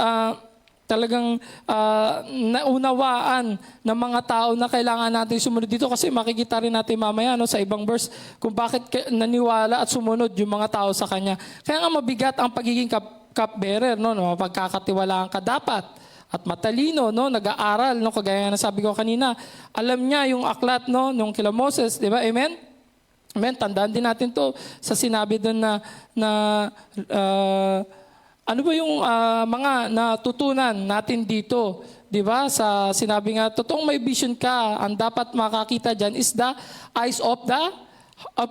naunawaan ng mga tao na kailangan natin sumunod dito kasi makikita rin natin mamaya, no, sa ibang verse kung bakit naniwala at sumunod yung mga tao sa kanya. Kaya nga mabigat ang pagiging cupbearer, no, mapagkakatiwalaan ka dapat. At matalino, no, nag-aaral, no, kagaya na sabi ko kanina, alam niya yung aklat, no, nung kila Moses, di ba? Amen? Amen? Tandaan din natin to sa sinabi doon na ano ba yung mga natutunan natin dito, di ba? Sa sinabi nga, totoong may vision ka, ang dapat makakita dyan is the eyes of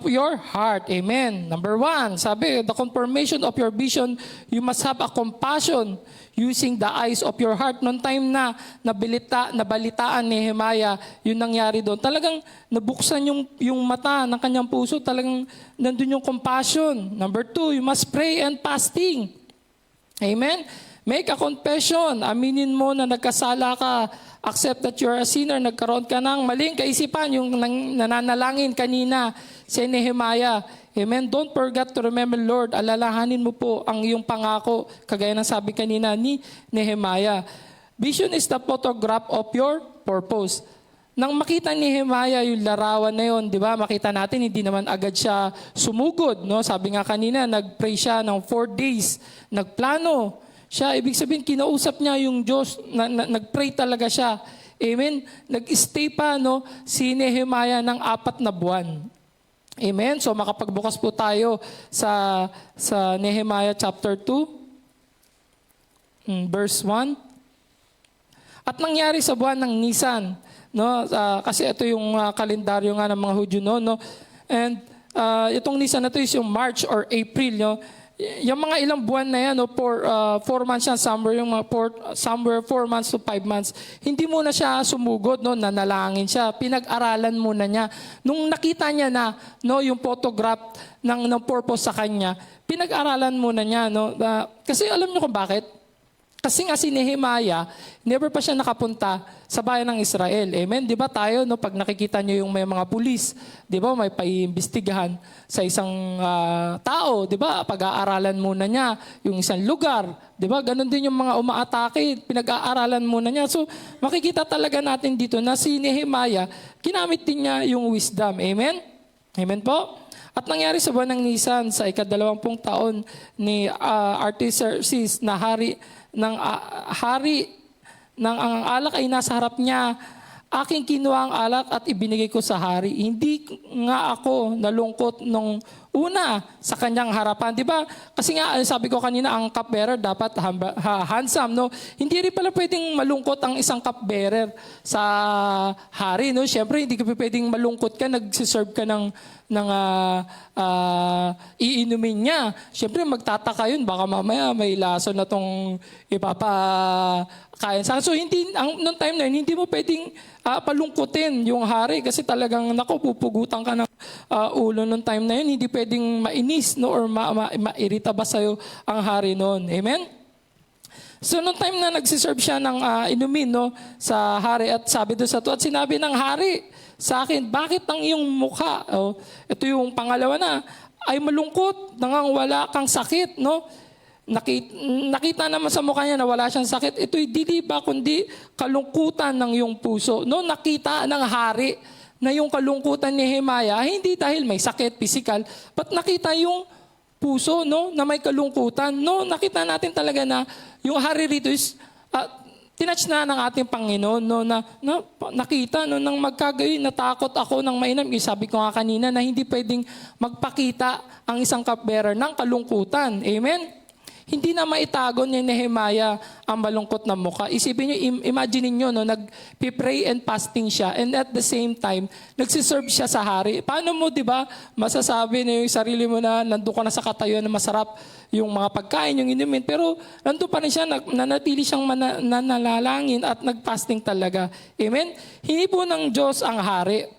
your heart. Amen. Number 1, sabi, the confirmation of your vision, you must have a compassion using the eyes of your heart. Noong time na nabalitaan ni Nehemiah, yung nangyari doon, talagang nabuksan yung mata ng kanyang puso, talagang nandun yung compassion. Number 2, you must pray and fasting. Amen? Make a confession. Aminin mo na nagkasala ka. Accept that you're a sinner. Nagkaroon ka ng maling kaisipan, yung nananalangin kanina si Nehemiah. Amen. Don't forget to remember, Lord. Alalahanin mo po ang iyong pangako, kagaya ng sabi kanina ni Nehemiah. Vision is the photograph of your purpose. Nang makita ni Nehemiah yung larawan na yun, di ba? Makita natin, hindi naman agad siya sumugod. No? Sabi nga kanina, nag-pray siya ng 4 days. Nagplano. siya. Ibig sabihin, kinausap niya yung Diyos, nag-pray talaga siya. Amen? Nag-stay pa si Nehemiah ng 4 na buwan. Amen? So makapagbukas po tayo sa Nehemiah chapter 2, verse 1. At nangyari sa buwan ng Nisan, kasi ito yung kalendaryo nga ng mga Hudyo noon, and itong Nisan na ito is yung March or April, yung mga ilang buwan na yan, 4 months yan, somewhere 4 months to 5 months, hindi muna siya sumugod, nanalangin siya, pinag-aralan muna niya. Nung nakita niya na yung photograph ng purpose sa kanya, pinag-aralan muna niya. Kasi alam niyo kung bakit? Kasi nga si Nehemiah, never pa siya nakapunta sa bayan ng Israel. Amen? Di ba tayo, pag nakikita nyo yung may mga pulis, di ba, may paimbestigahan sa isang tao, di ba, pag-aaralan muna niya yung isang lugar, di ba, ganun din yung mga umaatake, pinag-aaralan muna niya. So, makikita talaga natin dito na si Nehemiah, ginamit din niya yung wisdom. Amen? Amen po? At nangyari sa buwan ng Nisan, sa ika-20 taon ni Artaxerxes na hari ng ang alak ay nasa harap niya. Aking kinuha ang alak at ibinigay ko sa hari. Hindi nga ako nalungkot nung una sa kanyang harapan. Di ba? Kasi nga, sabi ko kanina, ang cupbearer dapat handsome. Hindi rin pala pwedeng malungkot ang isang cupbearer sa hari. Siyempre, hindi ka pwedeng malungkot ka, nagsiserve ka ng iinumin niya. Siyempre, magtataka yun. Baka mamaya may lason na itong ipapakain sa akin. So, noong time na yun, hindi mo pwedeng palungkutin yung hari kasi talagang, pupugutan ka ng ulo noong time na yun. Hindi pwedeng mainis or mairita ba sa'yo ang hari noon. Amen? So, noong time na nagsiserve siya ng inumin sa hari at sabi doon sa at sinabi ng hari sa akin, bakit ang iyong mukha, ito yung pangalawa na, ay malungkot, wala kang sakit, Nakita naman sa mukha niya na wala siyang sakit. Ito'y dili ba kundi kalungkutan ng iyong puso. Nakita ng hari na yung kalungkutan ni Nehemiah, hindi dahil may sakit, physical, but nakita yung puso, na may kalungkutan. Nakita natin talaga na yung hari rito is, tinatch na ng ating Panginoon, na nakita, nang magkagayon, natakot ako ng mainam. Sabi ko nga kanina na hindi pwedeng magpakita ang isang cupbearer ng kalungkutan. Amen? Hindi na maitago ni Nehemiah ang malungkot na mukha. Isipin nyo, imagine nyo, nag-pray and fasting siya and at the same time, nagsiserve siya sa hari. Paano mo, di ba, masasabi na yung sarili mo na nandun ka na sa katayuan na masarap yung mga pagkain, yung inumin, pero nandun pa rin siya, nanatili siyang nanalangin at nag-fasting talaga. Amen? Hindi po ng Diyos ang hari.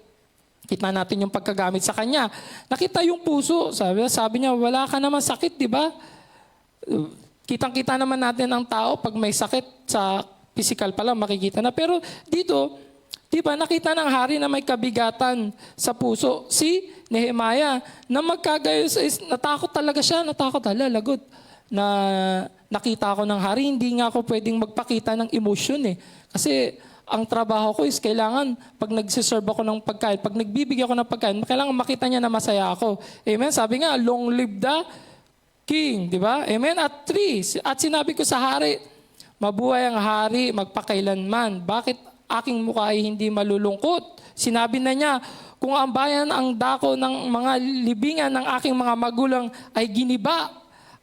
Kita natin yung pagkagamit sa kanya. Nakita yung puso. Sabi niya, wala ka naman sakit, di ba? Kitang-kita naman natin ang tao pag may sakit sa physical pa lang makikita na. Pero dito, di ba, nakita ng hari na may kabigatan sa puso. Si Nehemiah, na magkagayos, natakot talaga siya, lagot. Na nakita ako ng hari, hindi nga ako pwedeng magpakita ng emosyon Kasi ang trabaho ko is kailangan, pag nagsiserve ako ng pagkain, pag nagbibigay ako ng pagkain, kailangan makita niya na masaya ako. Amen? Sabi nga, long live the King, di ba? Amen? At 3, at sinabi ko sa hari, mabuhay ang hari magpakailanman. Bakit aking mukha ay hindi malulungkot? Sinabi na niya, kung ang bayan ang dako ng mga libingan ng aking mga magulang ay giniba,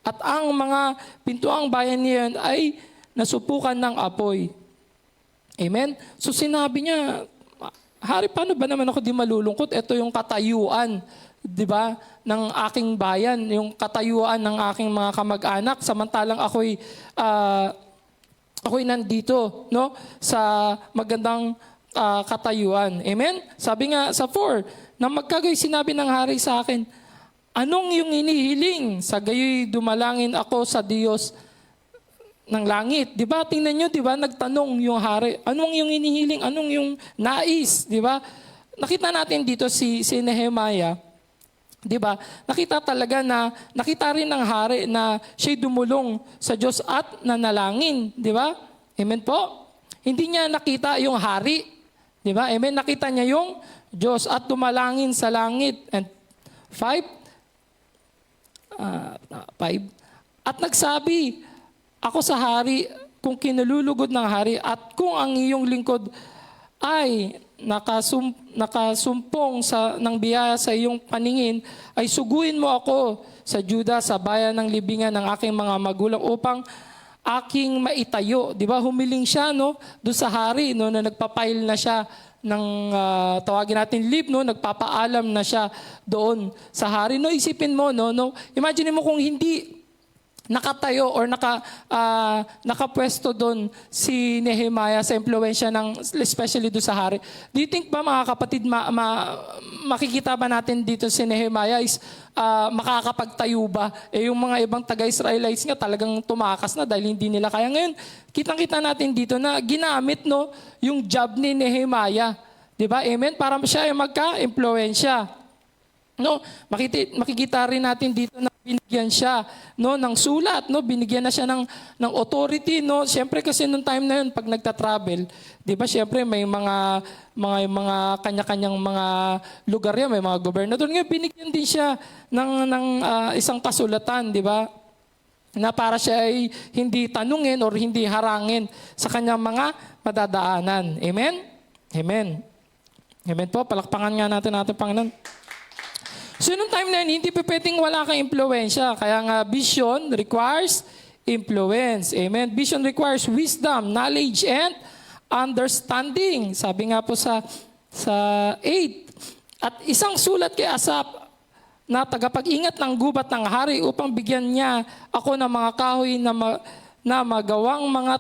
at ang mga pintuang bayan niyan ay nasupukan ng apoy. Amen? So sinabi niya, hari, paano ba naman ako di malulungkot? Ito yung katayuan, di ba, ng aking bayan, yung katayuan ng aking mga kamag-anak, samantalang ako'y nandito, sa magandang katayuan. Amen? Sabi nga sa 4, na magkagay sinabi ng hari sa akin, anong yung inihiling? Sa gayoy dumalangin ako sa Diyos ng langit. Di ba? Tingnan nyo, di ba? Nagtanong yung hari, anong yung inihiling? Anong yung nais? Di ba? Nakita natin dito si Nehemiah. Di ba? Nakita talaga na, nakita rin ng hari na siya'y dumulong sa Diyos at nanalangin. Di ba? Amen po? Hindi niya nakita yung hari. Di ba? Amen? Nakita niya yung Diyos at dumalangin sa langit. And 5. At nagsabi, ako sa hari, kung kinalulugod ng hari, at kung ang iyong lingkod ay nakasumpong ng biyaya sa iyong paningin, ay suguin mo ako sa Juda, sa bayan ng libingan ng aking mga magulang upang aking maitayo. Di ba? Humiling siya, no? Doon sa hari, no? Na nagpapail na siya ng, tawagin natin leave, no? Nagpapaalam na siya doon sa hari. No, isipin mo, no? Imagine mo kung hindi nakatayo or nakapwesto doon si Nehemiah sa impluwensya ng, especially doon sa hari. Do you think ba, mga kapatid, makikita ba natin dito si Nehemiah is makakapagtayo ba? Yung mga ibang taga-Israelites nga talagang tumakas na dahil hindi nila kaya. Ngayon, kitang-kita natin dito na ginamit, no, yung job ni Nehemiah. Di ba? Amen? Para siya ay magka-impluwensya. No, makikita rin natin dito na binigyan siya, no, ng sulat, no, binigyan na siya ng authority, no. Siyempre kasi nung time na yun pag nagta-travel, 'di ba? Siyempre may mga kanya-kanyang mga lugar yan, may mga gobernador. Ngayon binigyan din siya ng isang kasulatan, 'di ba? Na para siya ay hindi tanungin or hindi harangin sa kanyang mga madadaanan. Amen? Amen. Amen po. Palakpakan nga natin Panginoon. So, nung time na yun, hindi pa pwedeng wala kang impluensya. Kaya nga, vision requires influence. Amen? Vision requires wisdom, knowledge, and understanding. Sabi nga po sa 8. At isang sulat kay Asaph na tagapag-ingat ng gubat ng hari upang bigyan niya ako ng mga kahoy na magawang mga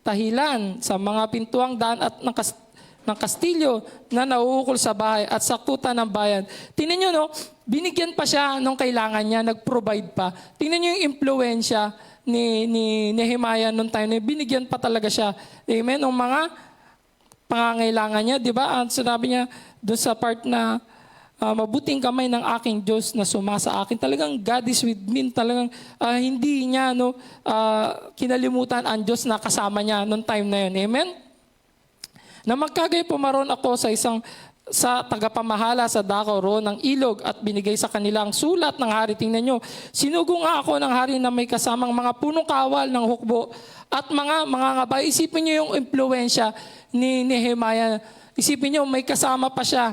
tahilan sa mga pintuang daan at ng kastilyo na nauukol sa bahay at sa kuta ng bayan. Tingnan nyo, no? Binigyan pa siya nung kailangan niya, nag-provide pa. Tingnan nyo yung impluensya ni Nehemiah nung time na binigyan pa talaga siya. Amen? Nung mga pangangailangan niya, di ba? At sinabi niya doon sa part na mabuting kamay ng aking Diyos na sumasa akin. Talagang God is with me. Talagang hindi niya kinalimutan ang Diyos na kasama niya nung time na yun. Amen? Na magkagay pumaron ako sa tagapamahala sa dako roon ng ilog at binigay sa kanila ang sulat ng hari. Tingnan nyo, sinugo nga ako ng hari na may kasamang mga punong kawal ng hukbo at mga ngabay. Isipin nyo yung impluensya ni Nehemiah. Isipin nyo, may kasama pa siya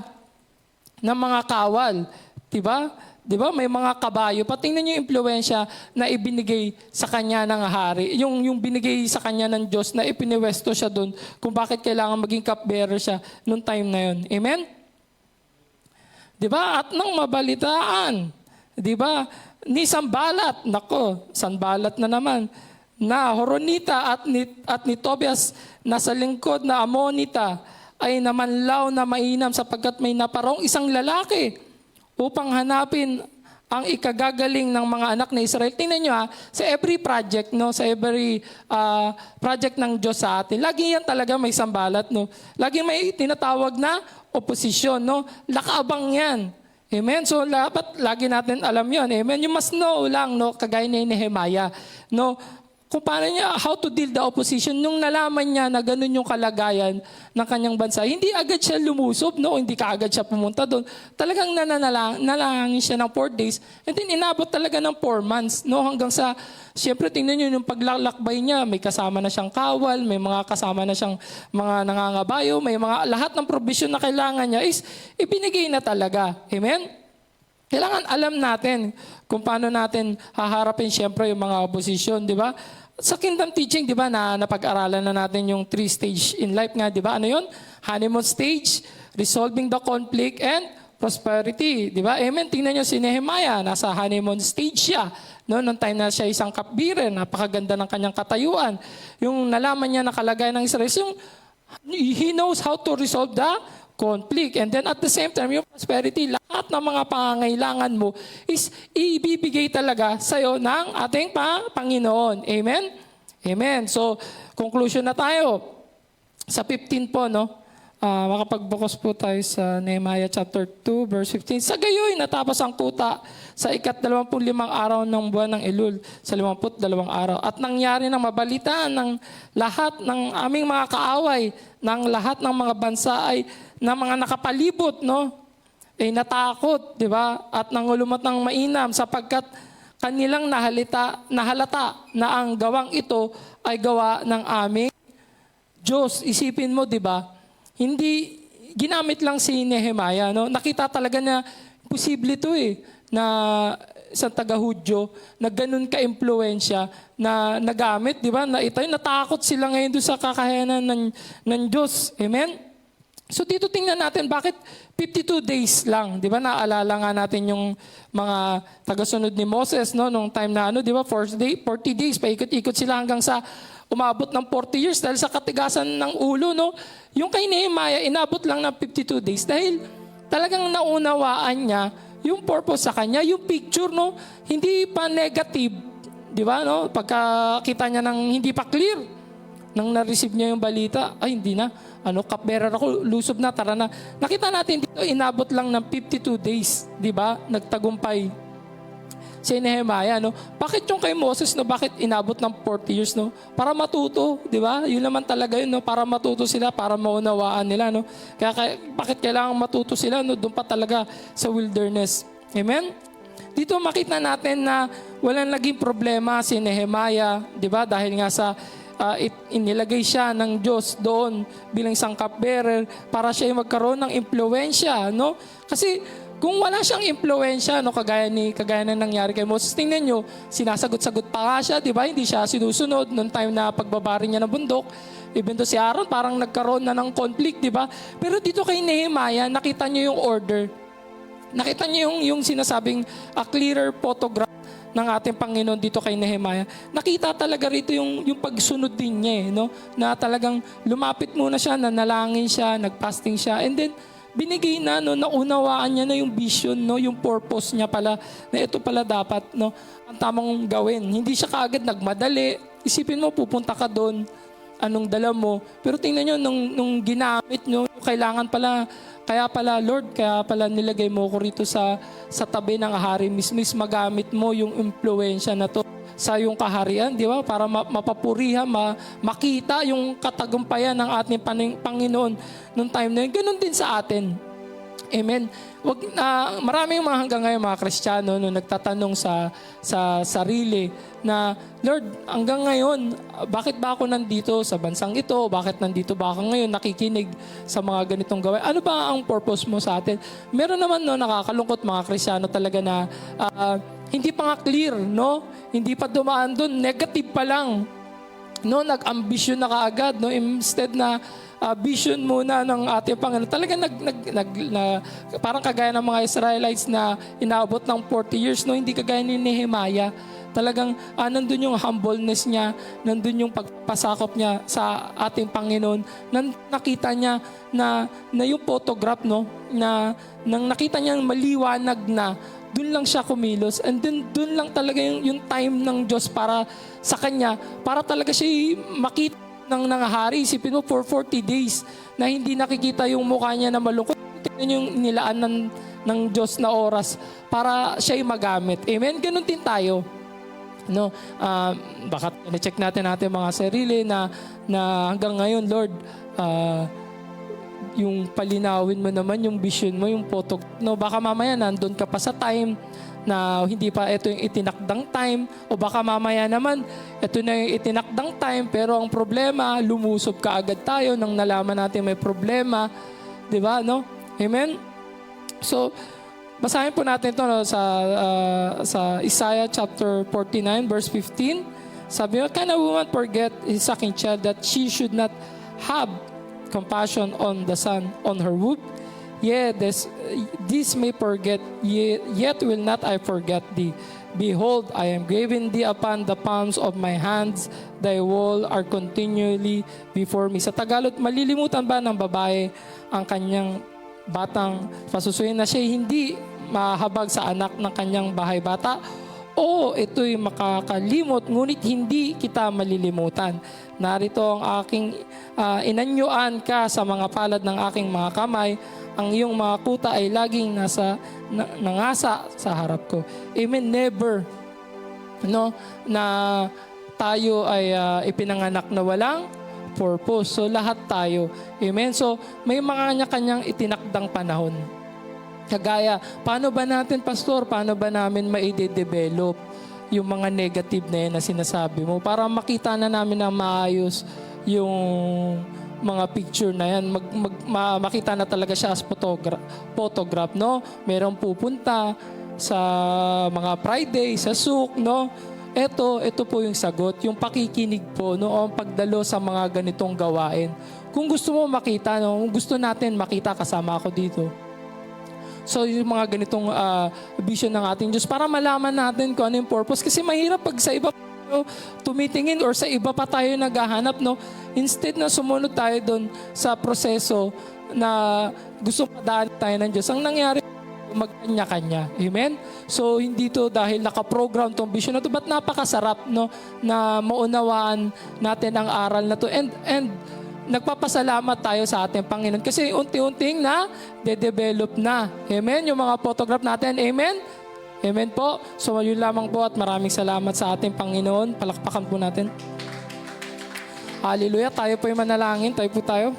ng mga kawal. Diba? Diba? May mga kabayo. Patingnan nyo yung impluensya na ibinigay sa kanya ng hari. Yung binigay sa kanya ng Diyos na ipiniwesto siya doon kung bakit kailangan maging cupbearer siya noong time na yun. Amen? Diba? At nang mabalitaan, diba? Ni Sanballat, nako, Sanballat na naman, na Horonita at ni Tobias na sa lingkod na Amonita ay namanlaw na mainam sapagkat may naparong isang lalaki upang hanapin ang ikagagaling ng mga anak na Israel. Tingnan nyo sa every project, no, sa every project ng Diyos sa atin, lagi yan talaga may Sanballat, no. Lagi may tinatawag na oposisyon, no. Lakaabang yan. Amen? So, dapat lagi natin alam yan. Amen? You must know lang, no, kagaya ni Nehemiah, no, kung paano niya, how to deal the opposition. Nung nalaman niya na ganun yung kalagayan ng kanyang bansa, hindi agad siya lumusob, no? Hindi ka agad siya pumunta doon. Talagang nanalangin siya ng 4 days. And then inabot talaga ng 4 months, no? Hanggang sa, siyempre tingnan niyo yung paglalakbay niya, may kasama na siyang kawal, may mga kasama na siyang mga nangangabayo, may mga lahat ng provision na kailangan niya is ibinigay na talaga. Amen? Kailangan alam natin kung paano natin haharapin siyempre yung mga opposition, di ba? Sa Kingdom Teaching, di ba, na napag-aralan na natin yung 3 stage in life nga, di ba? Ano yun? Honeymoon stage, resolving the conflict, and prosperity, di ba? Amen. Tingnan nyo si Nehemiah, nasa honeymoon stage siya. No, nung time na siya isang cupbearer, napakaganda ng kanyang katayuan. Yung nalaman niya na kalagayan ng Israel, he knows how to resolve the conflict. And then at the same time, yung prosperity, lahat ng mga pangangailangan mo is ibibigay talaga sa'yo ng ating Panginoon. Amen? Amen. So, conclusion na tayo. Sa 15 po, no? Makapagbukas po tayo sa Nehemiah chapter 2, verse 15. Sa gayoy, natapos ang kuta sa 25 araw ng buwan ng Elul, sa 52 araw. At nangyari ng mabalitaan ng lahat ng aming mga kaaway, ng lahat ng mga bansa ay na mga nakapalibot, no? Ay natakot, di ba? At nangulumot ng mainam sapagkat kanilang nahalata na ang gawang ito ay gawa ng aming Diyos. Isipin mo, di ba? Hindi ginamit lang si Nehemiah, no? Nakita talaga na posible ito na isang taga-Hudyo na ganun ka-impluensya na nagamit, di ba? Na ito, natakot sila ngayon doon sa kakayanan ng Diyos. Amen? So dito tingnan natin bakit 52 days lang, 'di ba? Naalala nga natin yung mga tagasunod ni Moses, no, nung time na 'di ba? 40 days paikot-ikot sila hanggang sa umabot ng 40 years dahil sa katigasan ng ulo, no. Yung kay Nehemiah inabot lang ng 52 days dahil talagang naunawaan niya yung purpose sa kanya, yung picture, no, hindi pa negative, 'di ba, no? Pagkakita niya ng hindi pa clear nang na-receive niya yung balita, ay hindi na, cupbearer ako, lusob na, tara na. Nakita natin dito, inabot lang ng 52 days, di ba? Nagtagumpay si Nehemiah, no? Bakit yung kay Moses, no? Bakit inabot ng 40 years, no? Para matuto, di ba? Yun naman talaga yun, no? Para matuto sila, para maunawaan nila, no? Kaya bakit kailangan matuto sila, no? Doon pa talaga sa wilderness. Amen? Dito makita natin na walang naging problema si Nehemiah, di ba? Dahil nga sa inilagay siya ng Diyos doon bilang isang cupbearer para siya magkaroon ng impluensya, no? Kasi kung wala siyang impluensya, no, kagaya na nangyari kay Moses, tingnan nyo, sinasagot-sagot pa nga siya, di ba? Hindi siya sinusunod noong time na pagbabari niya ng bundok. Even though si Aaron parang nagkaroon na ng conflict, di ba? Pero dito kay Nehemiah, nakita niyo yung order. Nakita niyo yung sinasabing a clearer photograph ng ating Panginoon dito kay Nehemiah. Nakita talaga rito yung pagsunod din niya, no? Na talagang lumapit muna siya, nanalangin siya, nagfasting siya, and then binigay na, no, naunawaan niya na yung vision, no, yung purpose niya pala, na ito pala dapat, no, ang tamang gawin. Hindi siya kaagad nagmadali. Isipin mo, pupunta ka doon, anong dala mo. Pero tingnan nyo, nung ginamit nyo, kailangan pala, kaya pala nilagay mo ko rito sa tabi ng hari. Mismis magamit mo yung impluensya na to sa yung kaharian, di ba? Para mapapurihan, makita yung katagumpayan ng ating Panginoon nung time na yun. Ganun din sa atin. Amen. Maraming mga hanggang ngayon mga Kristiyano no, nagtatanong sa sarili na, Lord, hanggang ngayon, bakit ba ako nandito sa bansang ito? Bakit nandito ba ako ngayon nakikinig sa mga ganitong gawain? Ano ba ang purpose mo sa atin? Meron naman, no, nakakalungkot mga Kristiyano talaga na hindi pa nga clear, no? Hindi pa dumaan doon, negative pa lang. No, nag-ambisyon na kaagad, no? Instead na vision muna ng ating Panginoon. Talagang parang kagaya ng mga Israelites na inaabot ng 40 years, no? Hindi kagaya ni Nehemiah. Talagang nandun yung humbleness niya, nandun yung pagpasakop niya sa ating Panginoon. Nakita niya na yung photograph, no? Nang nakita niya maliwanag na, dun lang siya kumilos, and then dun lang talaga yung time ng Diyos para sa kanya, para talaga siya makita ng hari. Isipin mo, for 40 days na hindi nakikita yung mukha niya na malungkot. Tingnan yung nilaan ng Diyos na oras para siya magamit. Amen? Ganun din tayo. No, baka na-check natin mga sarili na hanggang ngayon, Lord, yung palinawin mo naman yung vision mo, yung photo, no, baka mamaya nandun ka pa sa time na hindi pa ito yung itinakdang time, o baka mamaya naman ito na yung itinakdang time, pero ang problema, lumusob ka agad tayo nang nalaman natin may problema, di ba, no? Amen? So, basahin po natin ito, no, sa Isaiah chapter 49 verse 15. Sabi mo, can a woman forget his sucking child that she should not have compassion on the son on her womb? Yeah, this may forget, yet will not I forget thee. Behold, I am graving thee upon the palms of my hands, thy wall are continually before me. Sa Tagalog, malilimutan ba ng babae ang kanyang batang pasusuin na siya hindi mahabag sa anak ng kanyang bahay bata? Oo, ito'y makakalimot, ngunit hindi kita malilimutan. Narito ang aking inanyuan ka sa mga palad ng aking mga kamay. Ang iyong mga kuta ay laging nangasa sa harap ko. Amen. Never, no, na tayo ay ipinanganak na walang purpose. So lahat tayo. Amen. So may mga kanya-kanyang itinakdang panahon. Kagaya, paano ba natin, Pastor, paano ba namin ma-develop yung mga negative na yan na sinasabi mo para makita na namin na maayos yung mga picture na yan. Makita na talaga siya as photograph, no? Merong pupunta sa mga Friday, sa souk, no? Ito po yung sagot, yung pakikinig po, no? O ang pagdalo sa mga ganitong gawain. Kung gusto mo makita, no? Kung gusto natin makita, kasama ako dito. So yung mga ganitong vision ng ating Diyos para malaman natin kung ano yung purpose. Kasi mahirap pag sa iba tayo tumitingin or sa iba pa tayo naghahanap, no? Instead na sumunod tayo doon sa proseso na gusto padaan tayo ng Diyos, ang nangyari, magkanya-kanya. Amen? So, hindi to dahil nakaprogram tong vision na to, but napakasarap, no? Na maunawaan natin ang aral na to. And nagpapasalamat tayo sa ating Panginoon kasi unti-unting na de-develop na. Amen? Yung mga photograph natin. Amen? Amen po. So, yun lamang po at maraming salamat sa ating Panginoon. Palakpakan po natin. Hallelujah. Tayo po yung manalangin. Tayo po tayo.